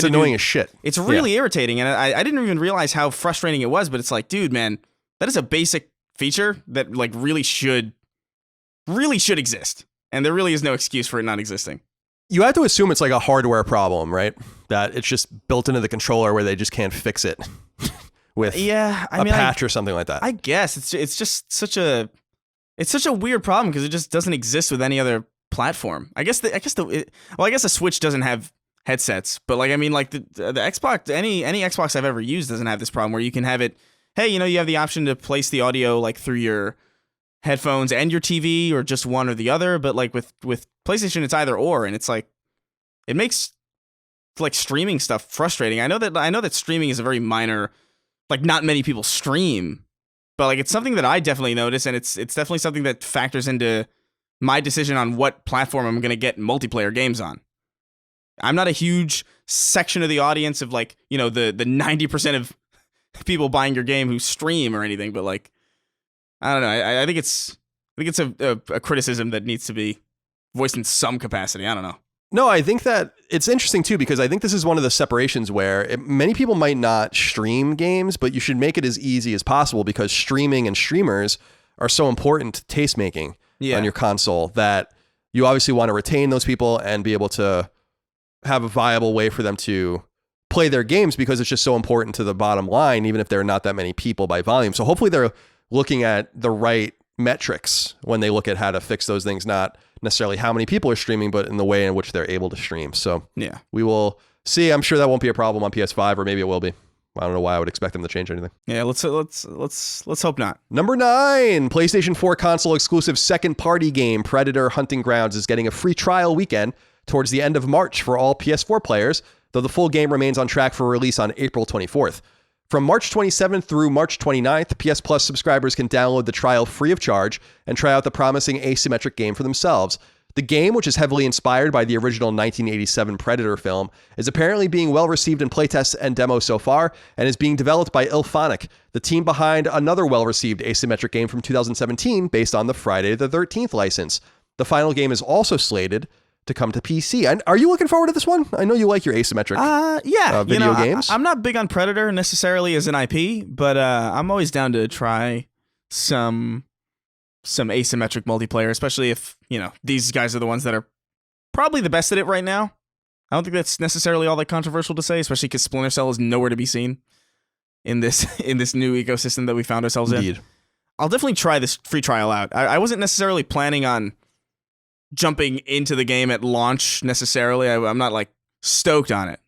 annoying as shit. It's really irritating, and I didn't even realize how frustrating it was, but it's like, dude, man, that is a basic feature that really should exist, and there really is no excuse for it not existing. You have to assume it's like a hardware problem, right? That it's just built into the controller where they just can't fix it with a patch or something like that. I guess it's just such a weird problem because it just doesn't exist with any other platform. I guess the Switch doesn't have headsets, but the Xbox, any Xbox I've ever used doesn't have this problem where you can have it. Hey, you have the option to place the audio through your headphones and your TV or just one or the other. But with PlayStation, it's either or, and it's it makes streaming stuff frustrating. I know that streaming is a very minor, not many people stream, but it's something that I definitely notice, and it's definitely something that factors into my decision on what platform I'm going to get multiplayer games on. I'm not a huge section of the audience of the 90% of people buying your game who stream or anything, but I don't know. I think it's a criticism that needs to be voiced in some capacity. I don't know. No, I think that it's interesting too, because I think this is one of the separations where many people might not stream games, but you should make it as easy as possible because streaming and streamers are so important to taste making on your console that you obviously want to retain those people and be able to have a viable way for them to play their games because it's just so important to the bottom line, even if there are not that many people by volume. So hopefully they're looking at the right metrics when they look at how to fix those things, not necessarily how many people are streaming, but in the way in which they're able to stream. So yeah, we will see. I'm sure that won't be a problem on PS5, or maybe it will be. I don't know why I would expect them to change anything. Yeah, let's hope not. Number 9, PlayStation 4 console exclusive second party game Predator Hunting Grounds is getting a free trial weekend towards the end of March for all PS4 players, though the full game remains on track for release on April 24th. From March 27th through March 29th, PS Plus subscribers can download the trial free of charge and try out the promising asymmetric game for themselves. The game, which is heavily inspired by the original 1987 Predator film, is apparently being well received in playtests and demos so far, and is being developed by Ilphonic, the team behind another well-received asymmetric game from 2017 based on the Friday the 13th license. The final game is also slated to come to PC. And are you looking forward to this one? I know you like your asymmetric video games. I'm not big on Predator necessarily as an IP, but I'm always down to try some asymmetric multiplayer, especially if, these guys are the ones that are probably the best at it right now. I don't think that's necessarily all that controversial to say, especially because Splinter Cell is nowhere to be seen in this new ecosystem that we found ourselves in. I'll definitely try this free trial out. I wasn't necessarily planning on jumping into the game at launch necessarily. I'm not like stoked on it,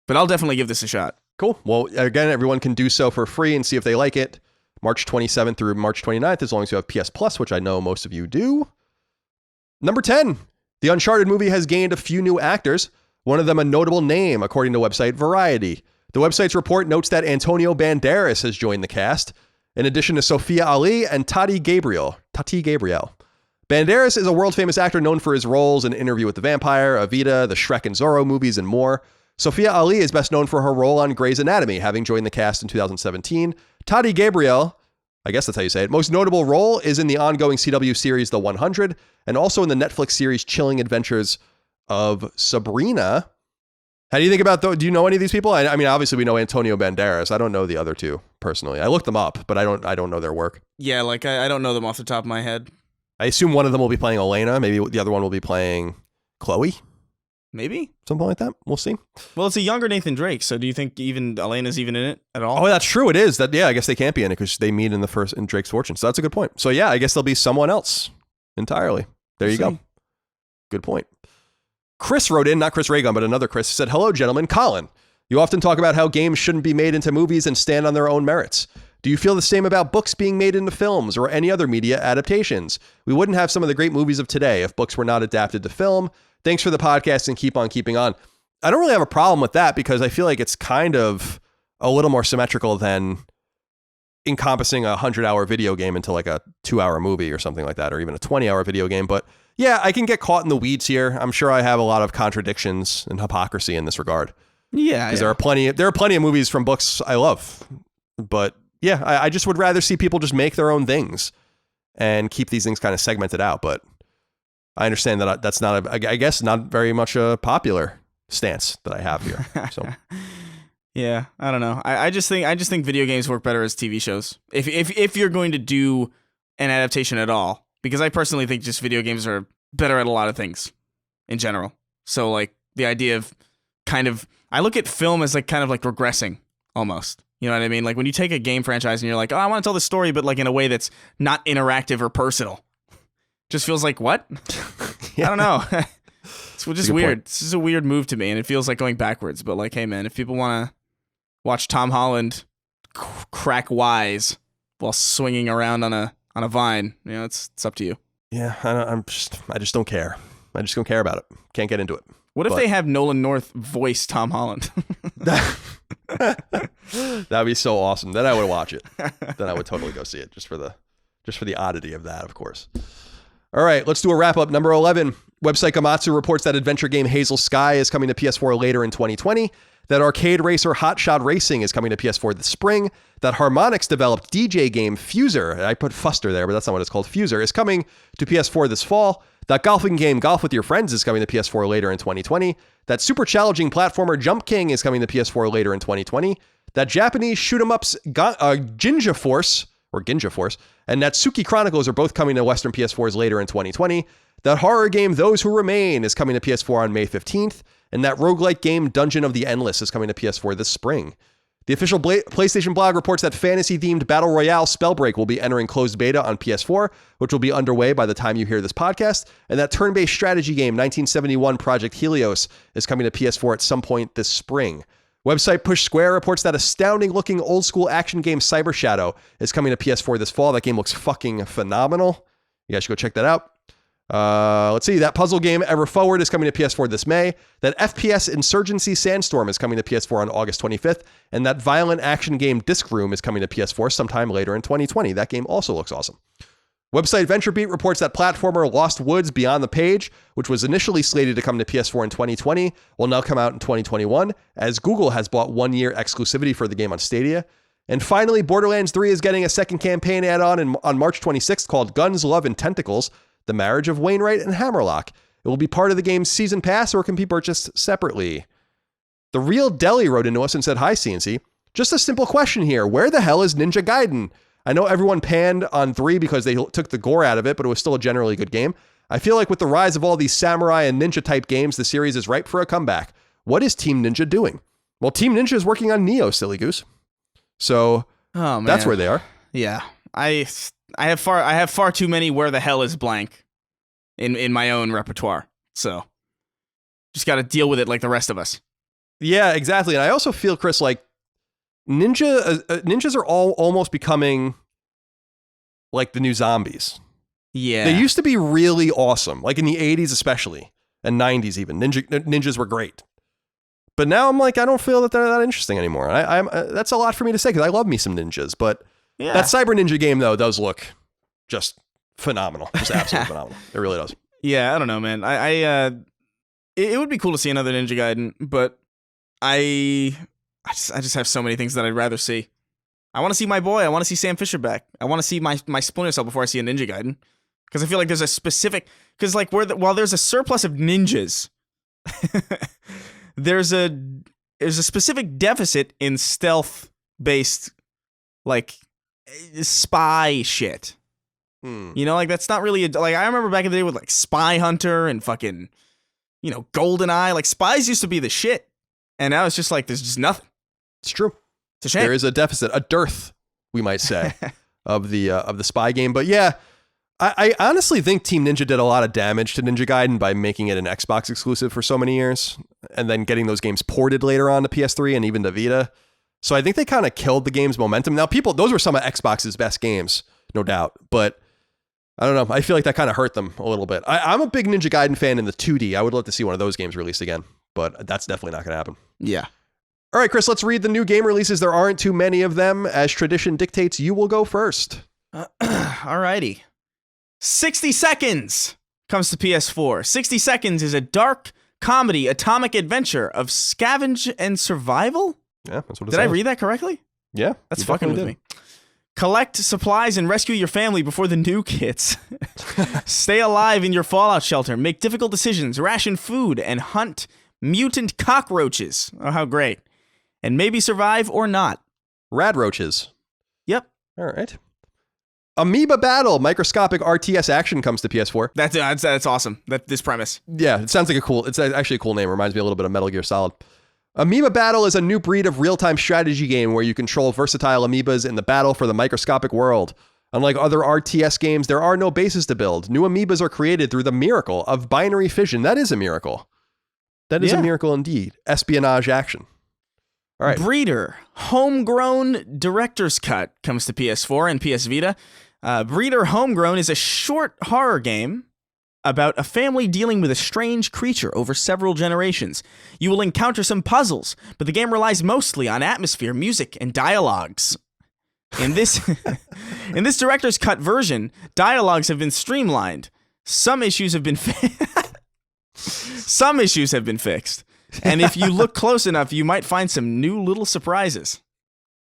but I'll definitely give this a shot. Cool. Well, again, everyone can do so for free and see if they like it. March 27th through March 29th, as long as you have PS Plus, which I know most of you do. Number 10, the Uncharted movie has gained a few new actors, one of them a notable name, according to website Variety. The website's report notes that Antonio Banderas has joined the cast, in addition to Sophia Ali and Tati Gabriel. Banderas is a world-famous actor known for his roles in Interview with the Vampire, Evita, the Shrek and Zorro movies, and more. Sophia Ali is best known for her role on Grey's Anatomy, having joined the cast in 2017. Tati Gabriel, I guess that's how you say it, most notable role is in the ongoing CW series The 100, and also in the Netflix series Chilling Adventures of Sabrina. How do you think about, do you know any of these people? I mean, obviously we know Antonio Banderas. I don't know the other two personally. I looked them up, but I don't know their work. Yeah, like I don't know them off the top of my head. I assume one of them will be playing Elena. Maybe the other one will be playing Chloe. Maybe something like that. We'll see. Well, it's a younger Nathan Drake, so do you think even Elena's even in it at all? Oh, that's true. It is. That I guess they can't be in it because they meet in Drake's Fortune. So that's a good point. So yeah, I guess there'll be someone else entirely. There you go. Good point. Chris wrote in, not Chris Raygun, but another Chris, said, "Hello, gentlemen. Colin, you often talk about how games shouldn't be made into movies and stand on their own merits. Do you feel the same about books being made into films or any other media adaptations? We wouldn't have some of the great movies of today if books were not adapted to film. Thanks for the podcast and keep on keeping on." I don't really have a problem with that because I feel like it's kind of a little more symmetrical than encompassing a 100-hour video game into like a 2-hour movie or something like that, or even a 20-hour video game. But yeah, I can get caught in the weeds here. I'm sure I have a lot of contradictions and hypocrisy in this regard. Yeah, because there are plenty of movies from books I love, but yeah, I just would rather see people just make their own things and keep these things kind of segmented out. But I understand that that's not I guess not very much a popular stance that I have here. So yeah, I don't know. I just think video games work better as TV shows. If you're going to do an adaptation at all, because I personally think just video games are better at a lot of things in general. So like the idea of I look at film as like kind of like regressing almost. You know what I mean? Like when you take a game franchise and you're like, oh, I want to tell this story, but like in a way that's not interactive or personal. Just feels like, what? Yeah. I don't know. It's just weird. Point. This is a weird move to me, and it feels like going backwards. But like, hey, man, if people want to watch Tom Holland crack wise while swinging around on a vine, it's up to you. Yeah, I just don't care. I just don't care about it. Can't get into it. What if they have Nolan North voice Tom Holland? That'd be so awesome. Then I would watch it. Then I would totally go see it just for the oddity of that, of course. All right, let's do a wrap up. Number 11, website Gamatsu reports that adventure game Hazel Sky is coming to PS4 later in 2020. That arcade racer Hot Shot Racing is coming to PS4 this spring. That Harmonix developed DJ game Fuser, I put Fuster there, but that's not what it's called, Fuser, is coming to PS4 this fall. That golfing game Golf With Your Friends is coming to PS4 later in 2020. That super challenging platformer Jump King is coming to PS4 later in 2020. That Japanese shoot 'em ups Ginja Force and Natsuki Chronicles are both coming to Western PS4s later in 2020. That horror game Those Who Remain is coming to PS4 on May 15th. And that roguelike game Dungeon of the Endless is coming to PS4 this spring. The official PlayStation blog reports that fantasy-themed Battle Royale Spellbreak will be entering closed beta on PS4, which will be underway by the time you hear this podcast, and that turn-based strategy game 1971 Project Helios is coming to PS4 at some point this spring. Website Push Square reports that astounding-looking old-school action game Cyber Shadow is coming to PS4 this fall. That game looks fucking phenomenal. You guys should go check that out. Let's see. That puzzle game Ever Forward is coming to PS4 this May. That FPS Insurgency Sandstorm is coming to PS4 on August 25th. And that violent action game Disc Room is coming to PS4 sometime later in 2020. That game also looks awesome. Website VentureBeat reports that platformer Lost Woods Beyond the Page, which was initially slated to come to PS4 in 2020, will now come out in 2021, as Google has bought 1-year exclusivity for the game on Stadia. And finally, Borderlands 3 is getting a second campaign add-on on March 26th called Guns, Love, and Tentacles, The Marriage of Wainwright and Hammerlock. It will be part of the game's season pass or can be purchased separately. The Real Deli wrote into us and said, "Hi, CNC. Just a simple question here. Where the hell is Ninja Gaiden? I know everyone panned on 3 because they took the gore out of it, but it was still a generally good game. I feel like with the rise of all these samurai and ninja type games, the series is ripe for a comeback. What is Team Ninja doing?" Well, Team Ninja is working on Neo, silly goose. So that's where they are. Yeah. I have far too many where the hell is blank in my own repertoire. So just got to deal with it like the rest of us. Yeah, exactly. And I also feel, Chris, like ninjas are all almost becoming like the new zombies. Yeah. They used to be really awesome, like in the 80s especially, and 90s even. Ninjas were great. But now I'm like, I don't feel that they're that interesting anymore. I'm that's a lot for me to say because I love me some ninjas. But that Cyber Ninja game, though, does look just phenomenal. Just absolutely phenomenal. It really does. Yeah, I don't know, man. It would be cool to see another Ninja Gaiden, but I just have so many things that I'd rather see. I want to see my boy. I want to see Sam Fisher back. I want to see my Splinter Cell before I see a Ninja Gaiden. Because I feel like there's a specific... Because like while there's a surplus of ninjas, there's a specific deficit in stealth-based, like, spy shit. You know, like, that's not really... like, I remember back in the day with, like, Spy Hunter and fucking, you know, GoldenEye. Like, spies used to be the shit. And now it's just like, there's just nothing. It's true. It's a shame. There is a deficit, a dearth, we might say, of the spy game. But yeah, I honestly think Team Ninja did a lot of damage to Ninja Gaiden by making it an Xbox exclusive for so many years, and then getting those games ported later on to PS3 and even to Vita. So I think they kind of killed the game's momentum. Now, those were some of Xbox's best games, no doubt. But I don't know. I feel like that kind of hurt them a little bit. I'm a big Ninja Gaiden fan in the 2D. I would love to see one of those games released again, but that's definitely not going to happen. Yeah. All right, Chris, let's read the new game releases. There aren't too many of them. As tradition dictates, you will go first. Alrighty. 60 Seconds comes to PS4. 60 Seconds is a dark comedy atomic adventure of scavenge and survival? Yeah, that's what it Did says. I read that correctly? Yeah. That's fucking with me. Collect supplies and rescue your family before the nuke hits. Stay alive in your fallout shelter. Make difficult decisions. Ration food and hunt mutant cockroaches. Oh, how great. And maybe survive or not. Rad roaches. Yep. All right. Amoeba Battle, microscopic RTS action comes to PS4. That's awesome. This premise. Yeah, it sounds like it's actually a cool name. Reminds me a little bit of Metal Gear Solid. Amoeba Battle is a new breed of real-time strategy game where you control versatile amoebas in the battle for the microscopic world. Unlike other RTS games, there are no bases to build. New amoebas are created through the miracle of binary fission. That is a miracle. That is a miracle indeed. Espionage action. All right. Breeder, Homegrown Director's Cut comes to PS4 and PS Vita. Breeder Homegrown is a short horror game about a family dealing with a strange creature over several generations. You will encounter some puzzles, but the game relies mostly on atmosphere, music, and dialogues. In this director's cut version, dialogues have been streamlined. Some issues have been fixed. And if you look close enough, you might find some new little surprises.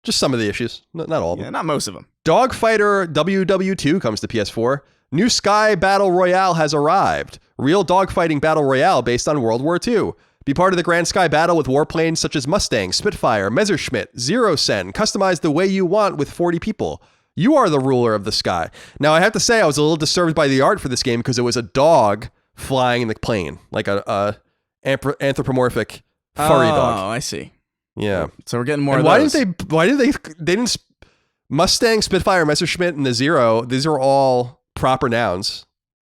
Just some of the issues, not all of them. Yeah, not most of them. Dogfighter WW2 comes to PS4. New Sky Battle Royale has arrived. Real dogfighting battle royale based on World War II. Be part of the Grand Sky Battle with warplanes such as Mustang, Spitfire, Messerschmitt, Zero Sen. Customize the way you want with 40 people. You are the ruler of the sky. Now, I have to say, I was a little disturbed by the art for this game because it was a dog flying in the plane, like a anthropomorphic furry dog. Oh, I see. Yeah. So we're getting more and of those. Why did they didn't Mustang, Spitfire, Messerschmitt, and the Zero, these are all proper nouns.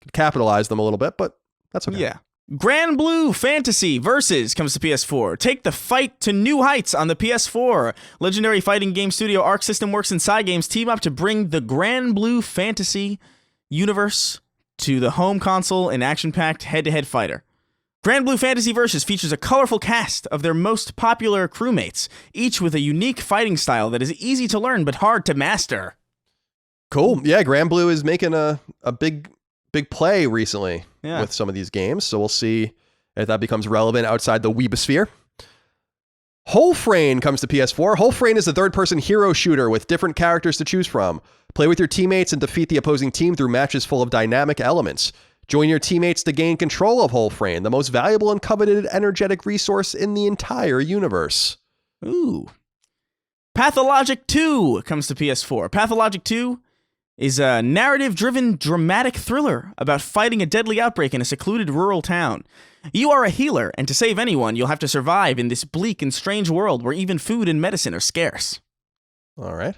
Could capitalize them a little bit, but that's okay. Yeah. Grand Blue Fantasy Versus comes to PS4. Take the fight to new heights on the PS4. Legendary fighting game studio Arc System Works and Cygames team up to bring the Grand Blue Fantasy universe to the home console in action-packed head-to-head fighter. Grand Blue Fantasy Versus features a colorful cast of their most popular crewmates, each with a unique fighting style that is easy to learn but hard to master. Cool. Yeah, Grand Blue is making a big play recently with some of these games, so we'll see if that becomes relevant outside the Weebosphere. Whole Frame comes to PS4. Whole Frame is a third-person hero shooter with different characters to choose from. Play with your teammates and defeat the opposing team through matches full of dynamic elements. Join your teammates to gain control of Whole Frame, the most valuable and coveted energetic resource in the entire universe. Ooh. Pathologic 2 comes to PS4. Pathologic 2 is a narrative-driven dramatic thriller about fighting a deadly outbreak in a secluded rural town. You are a healer, and to save anyone, you'll have to survive in this bleak and strange world where even food and medicine are scarce. All right.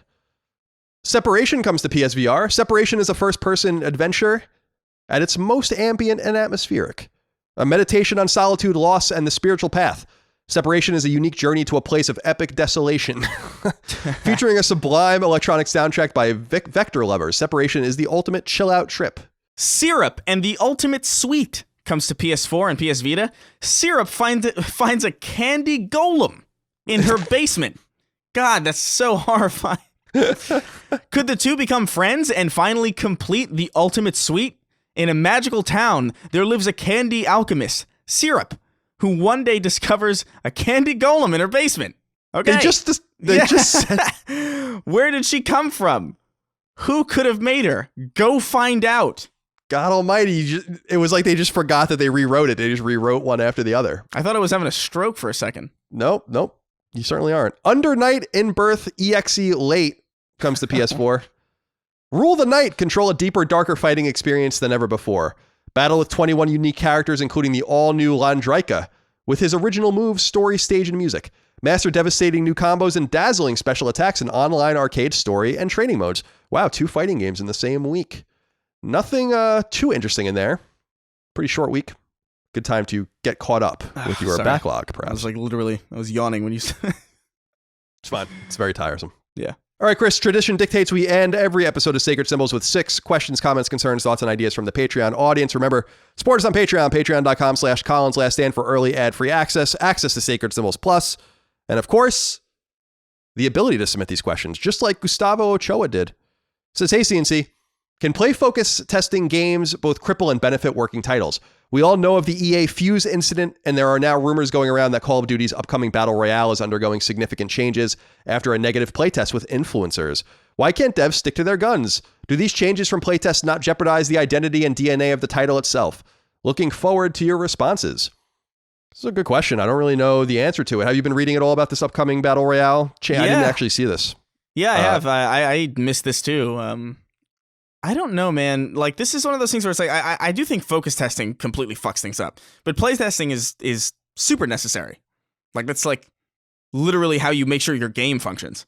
Separation comes to PSVR. Separation is a first-person adventure at its most ambient and atmospheric. A meditation on solitude, loss, and the spiritual path. Separation is a unique journey to a place of epic desolation. Featuring a sublime electronic soundtrack by Vector lovers, Separation is the ultimate chill-out trip. Syrup and the Ultimate Sweet comes to PS4 and PS Vita. Syrup finds a candy golem in her basement. God, that's so horrifying. Could the two become friends and finally complete the Ultimate Sweet? In a magical town, there lives a candy alchemist, Syrup, who one day discovers a candy golem in her basement. Okay. They just said... Where did she come from? Who could have made her? Go find out. God almighty, it was like they just forgot that they rewrote it. They just rewrote one after the other. I thought I was having a stroke for a second. Nope. You certainly aren't. Under Night in Birth EXE Late comes to PS4. Rule the Night, control a deeper, darker fighting experience than ever before. Battle with 21 unique characters, including the all-new Landraika, with his original moves, story, stage, and music. Master devastating new combos and dazzling special attacks in online arcade story and training modes. Wow, 2 fighting games in the same week. Nothing too interesting in there. Pretty short week. Good time to get caught up with your backlog, perhaps. I was yawning when you said It's fine. It's very tiresome. Yeah. All right, Chris, tradition dictates we end every episode of Sacred Symbols with 6 questions, comments, concerns, thoughts, and ideas from the Patreon audience. Remember, support us on Patreon, patreon.com/Colin's Last Stand for early ad-free access to Sacred Symbols Plus, and of course, the ability to submit these questions, just like Gustavo Ochoa did. It says, hey, CNC, can play focus testing games both cripple and benefit working titles? We all know of the EA Fuse incident, and there are now rumors going around that Call of Duty's upcoming Battle Royale is undergoing significant changes after a negative playtest with influencers. Why can't devs stick to their guns? Do these changes from playtests not jeopardize the identity and DNA of the title itself? Looking forward to your responses. This is a good question. I don't really know the answer to it. Have you been reading at all about this upcoming Battle Royale? I didn't actually see this. Yeah, I have. I missed this too. I don't know, man. Like, this is one of those things where it's like, I do think focus testing completely fucks things up. But play testing is super necessary. Like, that's like literally how you make sure your game functions.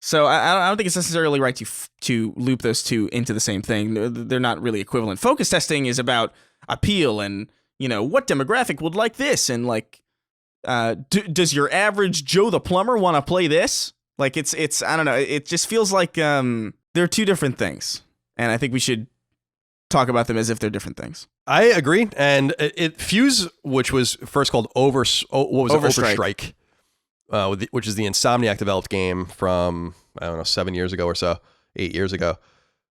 So I don't think it's necessarily right to loop those two into the same thing. They're not really equivalent. Focus testing is about appeal and, you know, what demographic would like this? And like, does your average Joe the plumber want to play this? Like, it's I don't know. It just feels like they're two different things. And I think we should talk about them as if they're different things. I agree. And Fuse, which was first called Overstrike, which is the Insomniac developed game from, 7 years ago or so, 8 years ago.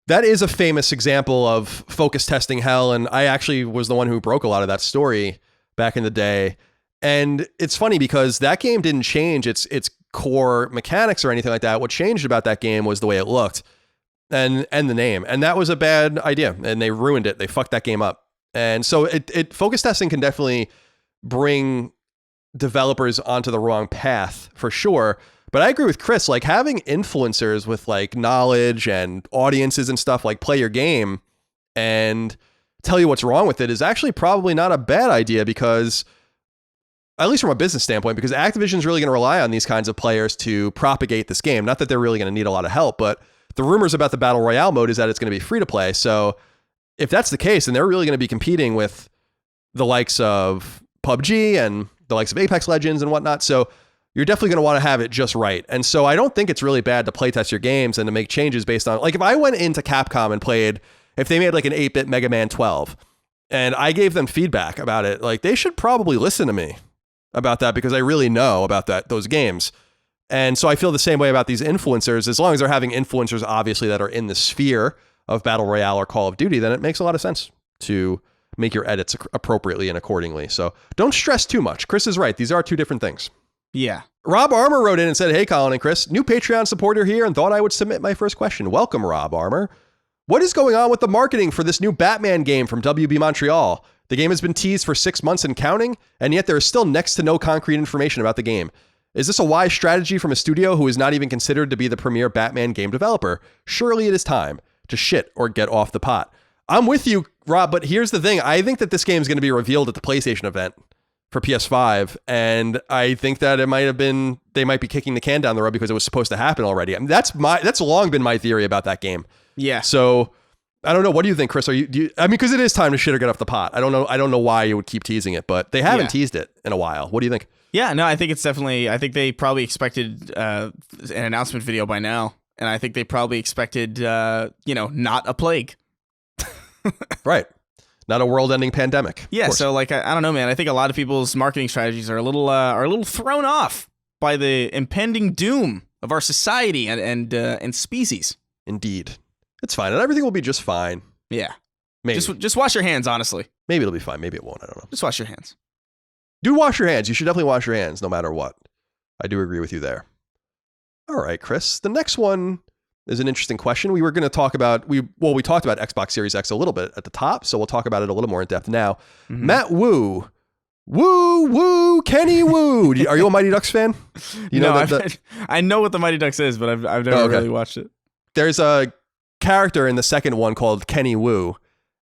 That is a famous example of focus testing hell. And I actually was the one who broke a lot of that story back in the day. And it's funny because that game didn't change its core mechanics or anything like that. What changed about that game was the way it looked. And the name. And that was a bad idea. And they ruined it. They fucked that game up. And so focus testing can definitely bring developers onto the wrong path for sure. But I agree with Chris, like having influencers with like knowledge and audiences and stuff like play your game and tell you what's wrong with it is actually probably not a bad idea because, at least from a business standpoint, because Activision's really going to rely on these kinds of players to propagate this game. Not that they're really going to need a lot of help, but the rumors about the Battle Royale mode is that it's going to be free to play. So if that's the case, then they're really going to be competing with the likes of PUBG and the likes of Apex Legends and whatnot. So you're definitely going to want to have it just right. And so I don't think it's really bad to playtest your games and to make changes based on, like, if I went into Capcom and played, if they made like an 8-bit Mega Man 12 and I gave them feedback about it, like, they should probably listen to me about that because I really know about those games. And so I feel the same way about these influencers. As long as they're having influencers, obviously, that are in the sphere of Battle Royale or Call of Duty, then it makes a lot of sense to make your edits appropriately and accordingly. So don't stress too much. Chris is right. These are two different things. Yeah. Rob Armour wrote in and said, "Hey, Colin and Chris, new Patreon supporter here and thought I would submit my first question." Welcome, Rob Armour. What is going on with the marketing for this new Batman game from WB Montreal? The game has been teased for 6 months and counting, and yet there is still next to no concrete information about the game. Is this a wise strategy from a studio who is not even considered to be the premier Batman game developer? Surely it is time to shit or get off the pot. I'm with you, Rob, but here's the thing. I think that this game is going to be revealed at the PlayStation event for PS5, and I think that they might be kicking the can down the road because it was supposed to happen already. I mean, that's long been my theory about that game. Yeah. So I don't know. What do you think, Chris? Because it is time to shit or get off the pot. I don't know why you would keep teasing it, but they haven't teased it in a while. What do you think? Yeah, no, I think it's definitely, I think they probably expected an announcement video by now, and I think they probably expected, not a plague. Right. Not a world-ending pandemic. Yeah, so like, I don't know, man. I think a lot of people's marketing strategies are a little thrown off by the impending doom of our society and species. Indeed. It's fine, and everything will be just fine. Yeah. Maybe. Just wash your hands, honestly. Maybe it'll be fine. Maybe it won't. I don't know. Just wash your hands. Do wash your hands. You should definitely wash your hands no matter what. I do agree with you there. All right, Chris. The next one is an interesting question. We were going to talk about, we talked about Xbox Series X a little bit at the top, so we'll talk about it a little more in depth now. Mm-hmm. Matt Wu. Kenny Wu. Are you a Mighty Ducks fan? I know what the Mighty Ducks is, but I've never really watched it. There's a character in the second one called Kenny Wu,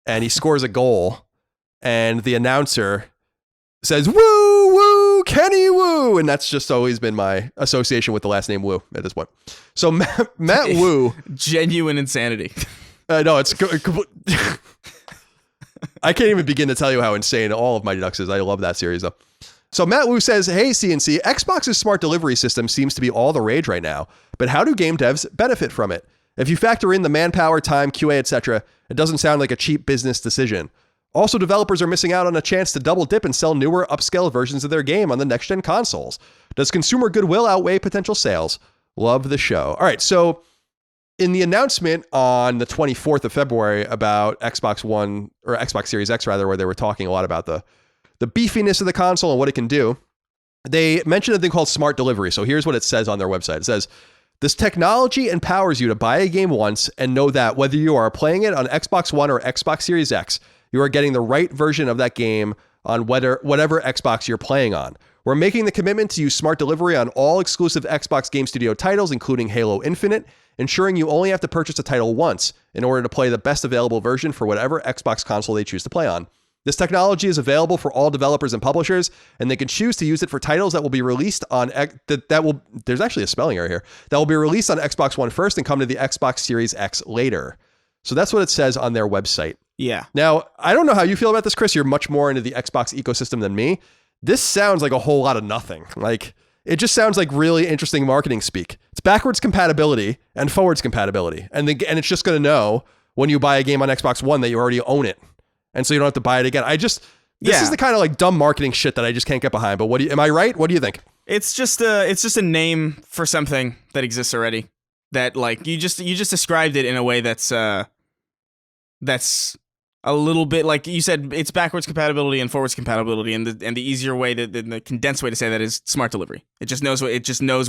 and he scores a goal, and the announcer says, "Woo, Kenny Wu," and that's just always been my association with the last name Wu at this point. So Matt Wu, genuine insanity. No, it's I can't even begin to tell you how insane all of Mighty Ducks is. I love that series though. So Matt Wu says, "Hey CNC, Xbox's smart delivery system seems to be all the rage right now, but how do game devs benefit from it? If you factor in the manpower, time, QA, etc., it doesn't sound like a cheap business decision. Also, developers are missing out on a chance to double dip and sell newer, upscale versions of their game on the next-gen consoles. Does consumer goodwill outweigh potential sales? Love the show." All right, so in the announcement on the 24th of February about Xbox One, or Xbox Series X rather, where they were talking a lot about the beefiness of the console and what it can do, they mentioned a thing called smart delivery. So here's what it says on their website. It says, "This technology empowers you to buy a game once and know that whether you are playing it on Xbox One or Xbox Series X, you are getting the right version of that game on whatever Xbox you're playing on. We're making the commitment to use smart delivery on all exclusive Xbox Game Studio titles, including Halo Infinite, ensuring you only have to purchase a title once in order to play the best available version for whatever Xbox console they choose to play on. This technology is available for all developers and publishers, and they can choose to use it for titles that will be released on there's actually a spelling error here, that will be released on Xbox One first and come to the Xbox Series X later." So that's what it says on their website. Yeah. Now, I don't know how you feel about this, Chris. You're much more into the Xbox ecosystem than me. This sounds like a whole lot of nothing. Like, it just sounds like really interesting marketing speak. It's backwards compatibility and forwards compatibility. And it's just going to know when you buy a game on Xbox One that you already own it. And so you don't have to buy it again. This is the kind of like dumb marketing shit that I just can't get behind. But am I right? What do you think? It's just a name for something that exists already. That like you just described it in a way that's a little bit like you said. It's backwards compatibility and forwards compatibility, and the easier way, the condensed way to say that is smart delivery. It just knows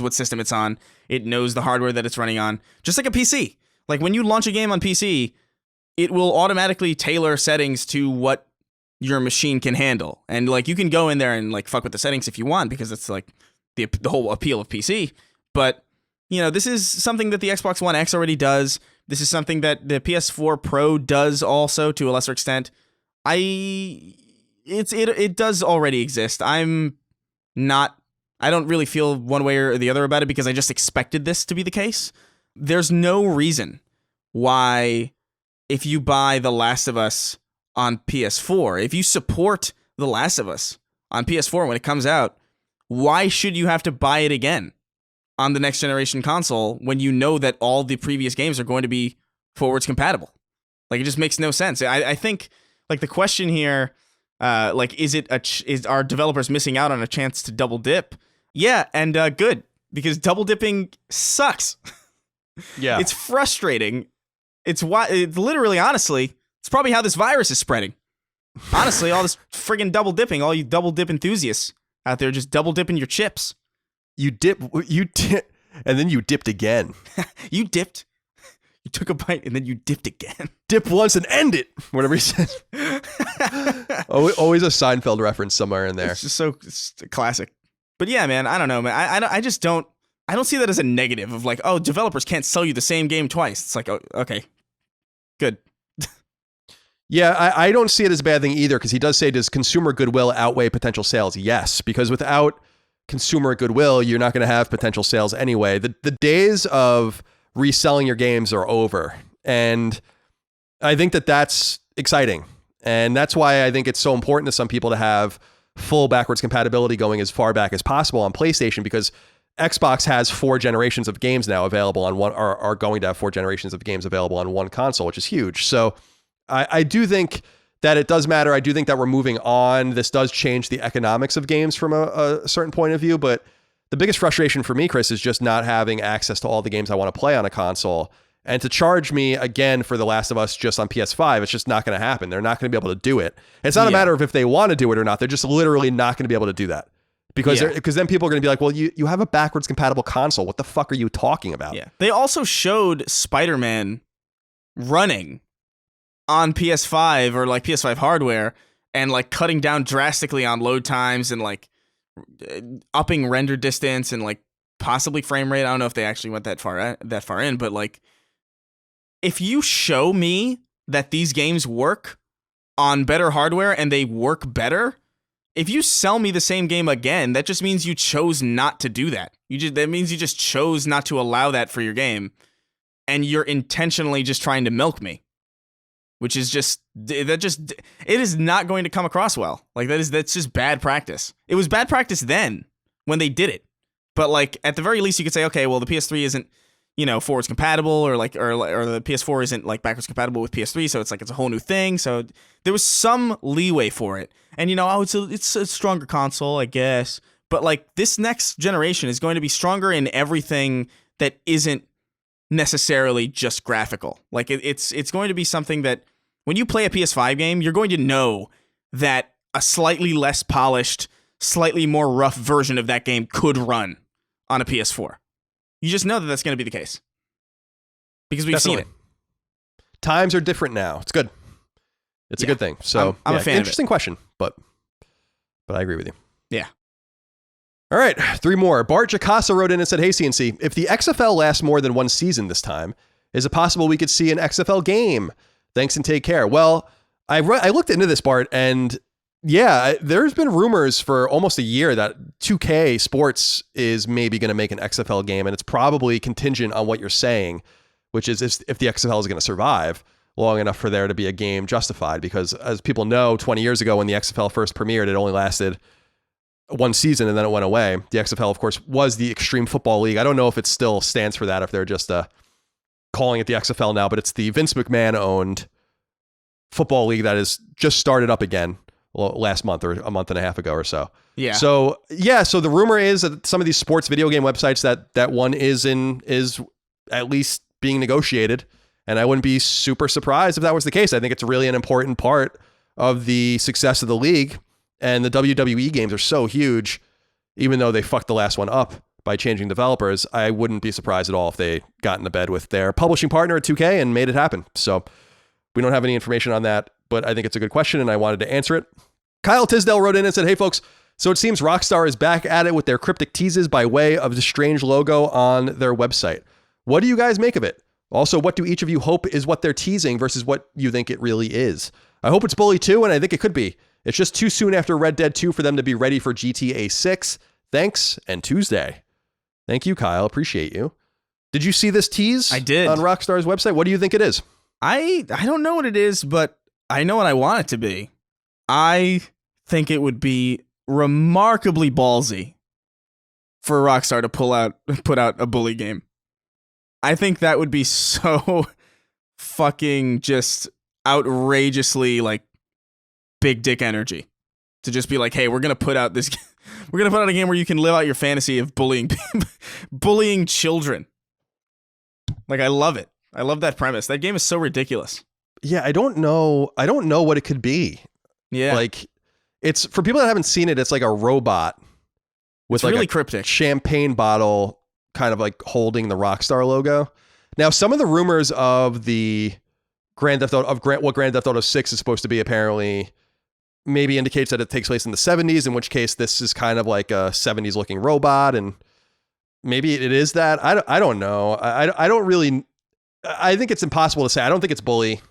what system it's on. It knows the hardware that it's running on, just like a PC. Like when you launch a game on PC, it will automatically tailor settings to what your machine can handle, and like you can go in there and like fuck with the settings if you want, because it's like the whole appeal of PC. But you know, this is something that the Xbox One X already does. This is something that the PS4 Pro does also to a lesser extent. It does already exist. I don't really feel one way or the other about it because I just expected this to be the case. There's no reason why, if you buy The Last of Us on PS4, if you support The Last of Us on PS4 when it comes out, why should you have to buy it again on the next generation console when you know that all the previous games are going to be forwards compatible? Like, it just makes no sense. I think, like, the question here, like, is our developers missing out on a chance to double dip? Yeah, and good, because double dipping sucks. Yeah. It's frustrating. It's literally, honestly, it's probably how this virus is spreading. Honestly, all this friggin' double dipping, all you double dip enthusiasts out there just double dipping your chips. You dip, and then you dipped again. You dipped. You took a bite and then you dipped again. Dip once and end it. Whatever he says. Always a Seinfeld reference somewhere in there. It's just it's classic. But yeah, man, I don't know, man. I just don't. I don't see that as a negative of like, oh, developers can't sell you the same game twice. It's like, oh, okay, good. Yeah, I don't see it as a bad thing either, because he does say, does consumer goodwill outweigh potential sales? Yes, because without consumer goodwill, you're not going to have potential sales anyway. The days of reselling your games are over. And I think that that's exciting. And that's why I think it's so important to some people to have full backwards compatibility going as far back as possible on PlayStation, because Xbox has 4 generations of games now available on one, or are going to have 4 generations of games available on one console, which is huge. So I do think that it does matter. I do think that we're moving on. This does change the economics of games from a certain point of view, but the biggest frustration for me, Chris, is just not having access to all the games I want to play on a console. And to charge me again for The Last of Us just on PS5, it's just not going to happen. They're not going to be able to do it. It's not a matter of if they want to do it or not. They're just literally not going to be able to do that. Because then people are going to be like, well, you have a backwards compatible console. What the fuck are you talking about? Yeah. They also showed Spider-Man running on PS5 or like PS5 hardware and like cutting down drastically on load times and like upping render distance and like possibly frame rate. I don't know if they actually went that far in, but like, if you show me that these games work on better hardware and they work better, if you sell me the same game again, that just means you chose not to do that. That means you just chose not to allow that for your game, and you're intentionally just trying to milk me, which is it is not going to come across well. Like that's just bad practice. It was bad practice then when they did it, but like at the very least you could say, okay, well the PS3 isn't, forwards compatible, or the PS4 isn't like backwards compatible with PS3, so it's like it's a whole new thing. So there was some leeway for it, and it's a stronger console, I guess. But like this next generation is going to be stronger in everything that isn't necessarily just graphical. Like it's going to be something that when you play a PS5 game, you're going to know that a slightly less polished, slightly more rough version of that game could run on a PS4. You just know that that's going to be the case because we've seen it. Times are different now. It's good. It's a good thing. So I'm a fan. Interesting question, but I agree with you. Yeah. All right, 3 more. Bart Jacasa wrote in and said, "Hey CNC, if the XFL lasts more than 1 season this time, is it possible we could see an XFL game? Thanks and take care." Well, I looked into this, Bart, and yeah, there's been rumors for almost a year that 2K Sports is maybe going to make an XFL game, and it's probably contingent on what you're saying, which is if the XFL is going to survive long enough for there to be a game justified. Because as people know, 20 years ago when the XFL first premiered, it only lasted 1 season and then it went away. The XFL, of course, was the Extreme Football League. I don't know if it still stands for that, if they're just calling it the XFL now, but it's the Vince McMahon-owned football league that has just started up again last month or a month and a half ago or so. Yeah. So the rumor is that some of these sports video game websites that one is at least being negotiated, and I wouldn't be super surprised if that was the case. I think it's really an important part of the success of the league, and the WWE games are so huge, even though they fucked the last one up by changing developers. I wouldn't be surprised at all if they got into bed with their publishing partner at 2K and made it happen. So we don't have any information on that, but I think it's a good question and I wanted to answer it. Kyle Tisdale wrote in and said, "Hey folks, so it seems Rockstar is back at it with their cryptic teases by way of the strange logo on their website. What do you guys make of it? Also, what do each of you hope is what they're teasing versus what you think it really is? I hope it's Bully 2, and I think it could be. It's just too soon after Red Dead 2 for them to be ready for GTA 6. Thanks, and Tuesday." Thank you, Kyle. Appreciate you. Did you see this tease? I did. On Rockstar's website? What do you think it is? I don't know what it is, but I know what I want it to be. I think it would be remarkably ballsy for Rockstar to put out a bully game. I think that would be so fucking just outrageously like big dick energy to just be like, hey, we're gonna put out a game where you can live out your fantasy of bullying children. Like, I love it. I love that premise. That game is so ridiculous. Yeah, I don't know what it could be. Yeah, like, it's, for people that haven't seen it, it's like a robot with, it's like, really cryptic champagne bottle kind of like holding the Rockstar logo. Now, some of the rumors of the what Grand Theft Auto 6 is supposed to be apparently maybe indicates that it takes place in the 70s, in which case this is kind of like a 70s looking robot, and maybe it is that. I don't know. I don't really. I think it's impossible to say. I don't think it's bully.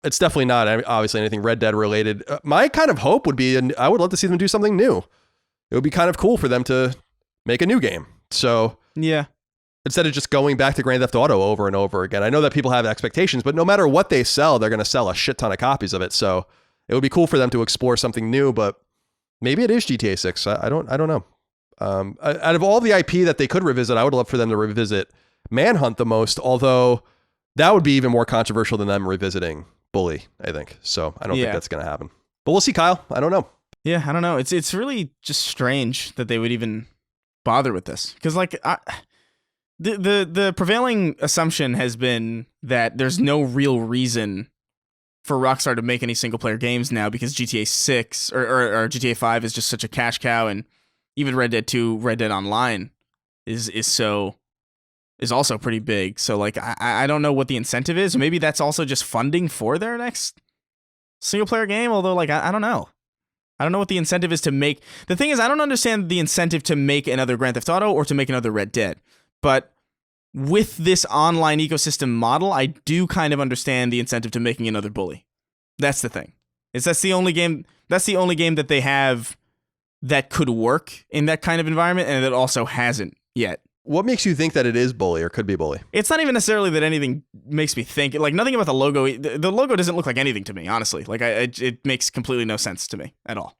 It's definitely not obviously anything Red Dead related. My kind of hope would be, and I would love to see them do something new. It would be kind of cool for them to make a new game. So yeah, instead of just going back to Grand Theft Auto over and over again. I know that people have expectations, but no matter what they sell, they're going to sell a shit ton of copies of it. So it would be cool for them to explore something new, but maybe it is GTA 6. I don't know. Out of all the IP that they could revisit, I would love for them to revisit Manhunt the most, although that would be even more controversial than them revisiting Bully, I think. So I don't think that's going to happen. But we'll see, Kyle. I don't know. Yeah, I don't know. It's really just strange that they would even bother with this. Because, like, the prevailing assumption has been that there's no real reason for Rockstar to make any single-player games now because GTA 6 or GTA 5 is just such a cash cow, and even Red Dead 2, Red Dead Online is also pretty big. So, like, I don't know what the incentive is. Maybe that's also just funding for their next single-player game, although, like, I don't know. I don't know what the incentive is to make. The thing is, I don't understand the incentive to make another Grand Theft Auto or to make another Red Dead. But with this online ecosystem model, I do kind of understand the incentive to making another Bully. That's the thing. That's the only game that they have that could work in that kind of environment, and it also hasn't yet. What makes you think that it is Bully or could be Bully? It's not even necessarily that anything makes me think. Like, nothing about the logo. The logo doesn't look like anything to me, honestly. Like, it makes completely no sense to me at all.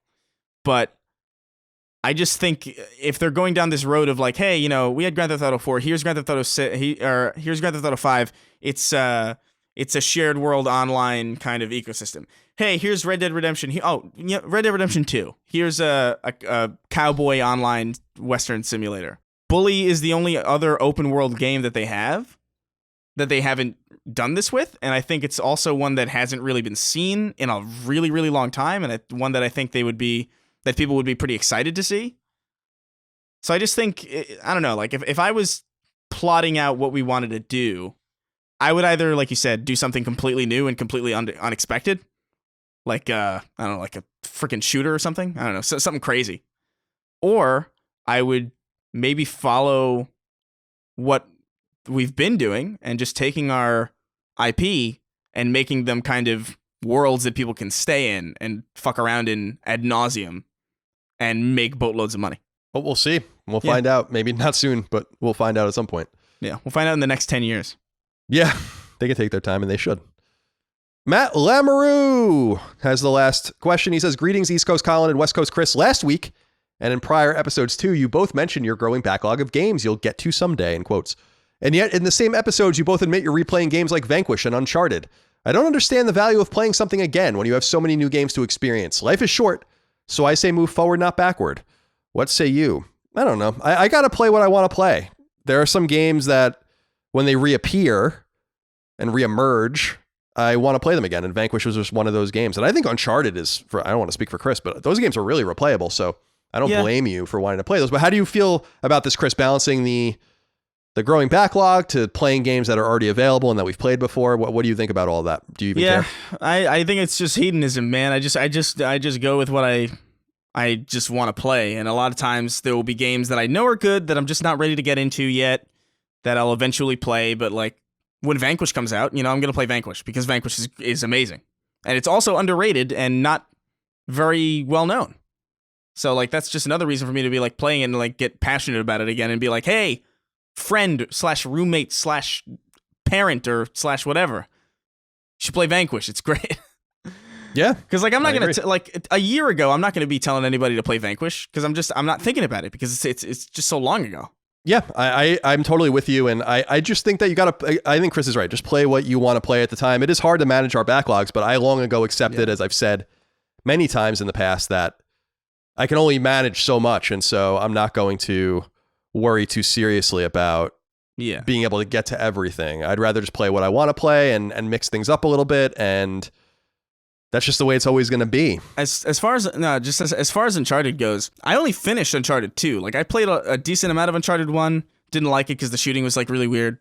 But I just think if they're going down this road of like, hey, you know, we had Grand Theft Auto 4, here's Grand Theft Auto 6, here's Grand Theft Auto 5. It's a shared world online kind of ecosystem. Hey, here's Red Dead Redemption. Red Dead Redemption 2. Here's a cowboy online Western simulator. Bully is the only other open world game that they have that they haven't done this with, and I think it's also one that hasn't really been seen in a really, really long time, and one that I think people would be pretty excited to see. So I just think, I don't know, like if I was plotting out what we wanted to do, I would either, like you said, do something completely new and completely unexpected, like I don't know, like a freaking shooter or something. I don't know, something crazy, or I would maybe follow what we've been doing and just taking our IP and making them kind of worlds that people can stay in and fuck around in ad nauseum and make boatloads of money. Well, we'll see. We'll find out. Maybe not soon, but we'll find out at some point. Yeah, we'll find out in the next 10 years. Yeah, they can take their time, and they should. Matt Lamoureux has the last question. He says, greetings, East Coast Colin and West Coast Chris. Last week, and in prior episodes too, you both mentioned your growing backlog of games you'll get to someday, in quotes. And yet, in the same episodes, you both admit you're replaying games like Vanquish and Uncharted. I don't understand the value of playing something again when you have so many new games to experience. Life is short, so I say move forward, not backward. What say you? I don't know. I got to play what I want to play. There are some games that when they reappear and reemerge, I want to play them again. And Vanquish was just one of those games. And I think Uncharted is, I don't want to speak for Chris, but those games are really replayable. So I don't blame you for wanting to play those. But how do you feel about this, Chris, balancing the growing backlog to playing games that are already available and that we've played before? What do you think about all of that? Do you even care? I think it's just hedonism, man. I just go with what I just want to play. And a lot of times there will be games that I know are good that I'm just not ready to get into yet that I'll eventually play. But like when Vanquish comes out, you know, I'm going to play Vanquish because Vanquish is amazing. And it's also underrated and not very well known. So like that's just another reason for me to be like playing it and like get passionate about it again and be like, hey, friend / roommate / parent or / whatever, you should play Vanquish. It's great. Yeah. Because like I'm not I gonna agree. like a year ago, I'm not gonna be telling anybody to play Vanquish because I'm not thinking about it because it's just so long ago. Yeah, I'm totally with you. And I just think that you got to, I think Chris is right. Just play what you want to play at the time. It is hard to manage our backlogs, but I long ago accepted, as I've said many times in the past, that I can only manage so much. And so I'm not going to worry too seriously about being able to get to everything. I'd rather just play what I want to play and mix things up a little bit. And that's just the way it's always going to be. As far as Uncharted goes, I only finished Uncharted 2. Like I played a decent amount of Uncharted 1. Didn't like it because the shooting was like really weird.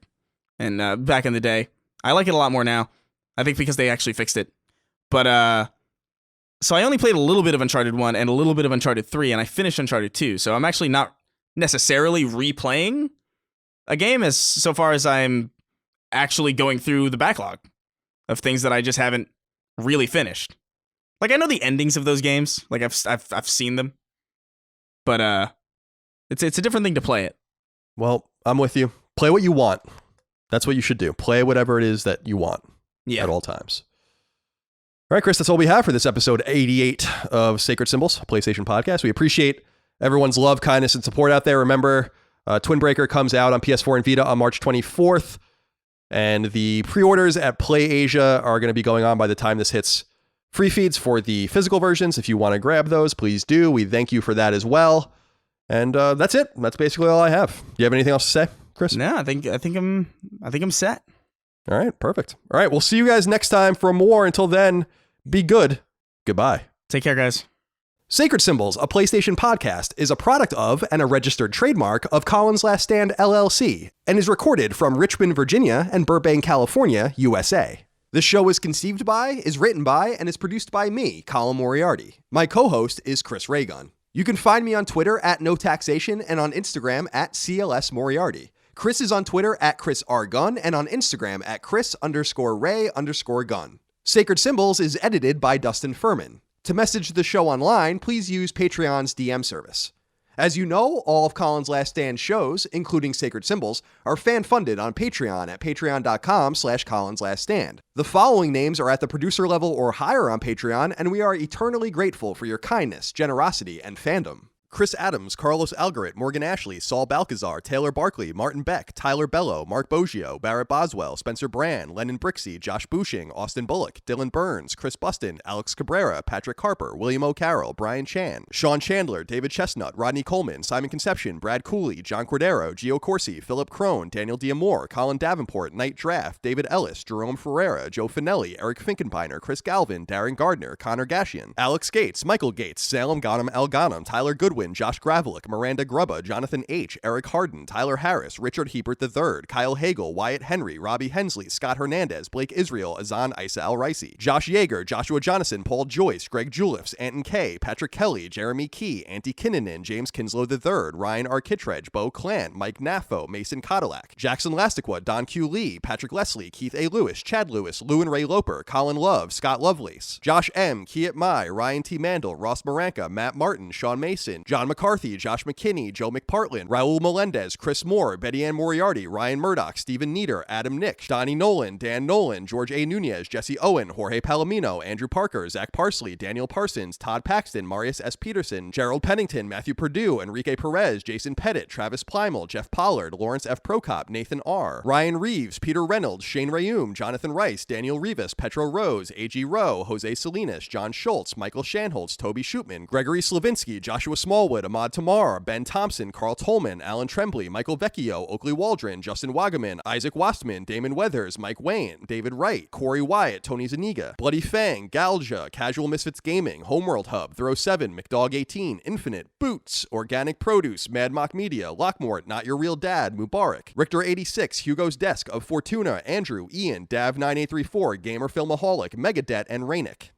And back in the day, I like it a lot more now. I think because they actually fixed it. But so I only played a little bit of Uncharted 1 and a little bit of Uncharted 3, and I finished Uncharted 2. So I'm actually not necessarily replaying a game as so far as I'm actually going through the backlog of things that I just haven't really finished. Like I know the endings of those games, like I've seen them, but it's a different thing to play it. Well, I'm with you. Play what you want. That's what you should do. Play whatever it is that you want at all times. All right, Chris, that's all we have for this episode 88 of Sacred Symbols, a PlayStation podcast. We appreciate everyone's love, kindness, and support out there. Remember, Twin Breaker comes out on PS4 and Vita on March 24th. And the pre-orders at PlayAsia are going to be going on by the time this hits free feeds for the physical versions. If you want to grab those, please do. We thank you for that as well. And that's it. That's basically all I have. Do you have anything else to say, Chris? No, I think I'm set. All right, perfect. All right, we'll see you guys next time for more. Until then, be good. Goodbye. Take care, guys. Sacred Symbols, a PlayStation podcast, is a product of and a registered trademark of Colin's Last Stand, LLC, and is recorded from Richmond, Virginia, and Burbank, California, USA. This show is conceived by, is written by, and is produced by me, Colin Moriarty. My co-host is Chris Raygun. You can find me on Twitter at NoTaxation and on Instagram at CLS Moriarty. Chris is on Twitter at Chris R. Gunn and on Instagram at Chris_Ray_Gun. Sacred Symbols is edited by Dustin Furman. To message the show online, please use Patreon's DM service. As you know, all of Colin's Last Stand shows, including Sacred Symbols, are fan-funded on Patreon at patreon.com/ColinsLastStand. The following names are at the producer level or higher on Patreon, and we are eternally grateful for your kindness, generosity, and fandom. Chris Adams, Carlos Algarit, Morgan Ashley, Saul Balcazar, Taylor Barkley, Martin Beck, Tyler Bello, Mark Boggio, Barrett Boswell, Spencer Brand, Lennon Brixey, Josh Bushing, Austin Bullock, Dylan Burns, Chris Buston, Alex Cabrera, Patrick Harper, William O'Carroll, Brian Chan, Sean Chandler, David Chestnut, Rodney Coleman, Simon Conception, Brad Cooley, John Cordero, Gio Corsi, Philip Crone, Daniel Diamore, Colin Davenport, Knight Draft, David Ellis, Jerome Ferreira, Joe Finelli, Eric Finkenbeiner, Chris Galvin, Darren Gardner, Connor Gashian, Alex Gates, Michael Gates, Salem Ghanem Al Ghanem, Tyler Goodwin, Josh Gravelick, Miranda Grubba, Jonathan H., Eric Harden, Tyler Harris, Richard Hebert III, Kyle Hagel, Wyatt Henry, Robbie Hensley, Scott Hernandez, Blake Israel, Azan Isa Al-Raisi, Josh Yeager, Joshua Jonathan, Paul Joyce, Greg Juliffs, Anton K., Patrick Kelly, Jeremy Key, Antti Kinnunen, James Kinslow III, Ryan R. Kittredge, Bo Clant, Mike Naffo, Mason Cadillac, Jackson Lastiqua, Don Q. Lee, Patrick Leslie, Keith A. Lewis, Chad Lewis, Lou and Ray Loper, Colin Love, Scott Lovelace, Josh M., Kiat Mai, Ryan T. Mandel, Ross Maranka, Matt Martin, Sean Mason, John McCarthy, Josh McKinney, Joe McPartland, Raul Melendez, Chris Moore, Betty Ann Moriarty, Ryan Murdoch, Stephen Nieder, Adam Nick, Donnie Nolan, Dan Nolan, George A. Nunez, Jesse Owen, Jorge Palomino, Andrew Parker, Zach Parsley, Daniel Parsons, Todd Paxton, Marius S. Peterson, Gerald Pennington, Matthew Perdue, Enrique Perez, Jason Pettit, Travis Plymel, Jeff Pollard, Lawrence F. Prokop, Nathan R., Ryan Reeves, Peter Reynolds, Shane Rayum, Jonathan Rice, Daniel Rivas, Petro Rose, A.G. Rowe, Jose Salinas, John Schultz, Michael Shanholtz, Toby Shootman, Gregory Slavinsky, Joshua Smallwood, Ahmad Tamar, Ben Thompson, Carl Tolman, Alan Tremblay, Michael Vecchio, Oakley Waldron, Justin Wagaman, Isaac Wastman, Damon Weathers, Mike Wayne, David Wright, Corey Wyatt, Tony Zaniga, Bloody Fang, Galja, Casual Misfits Gaming, Homeworld Hub, Throw 7, McDog 18, Infinite, Boots, Organic Produce, Mad Mock Media, Lockmort, Not Your Real Dad, Mubarak, Richter 86, Hugo's Desk, Of Fortuna, Andrew, Ian, Dav 9834, Gamer Filmaholic, Megadet, and Rainick.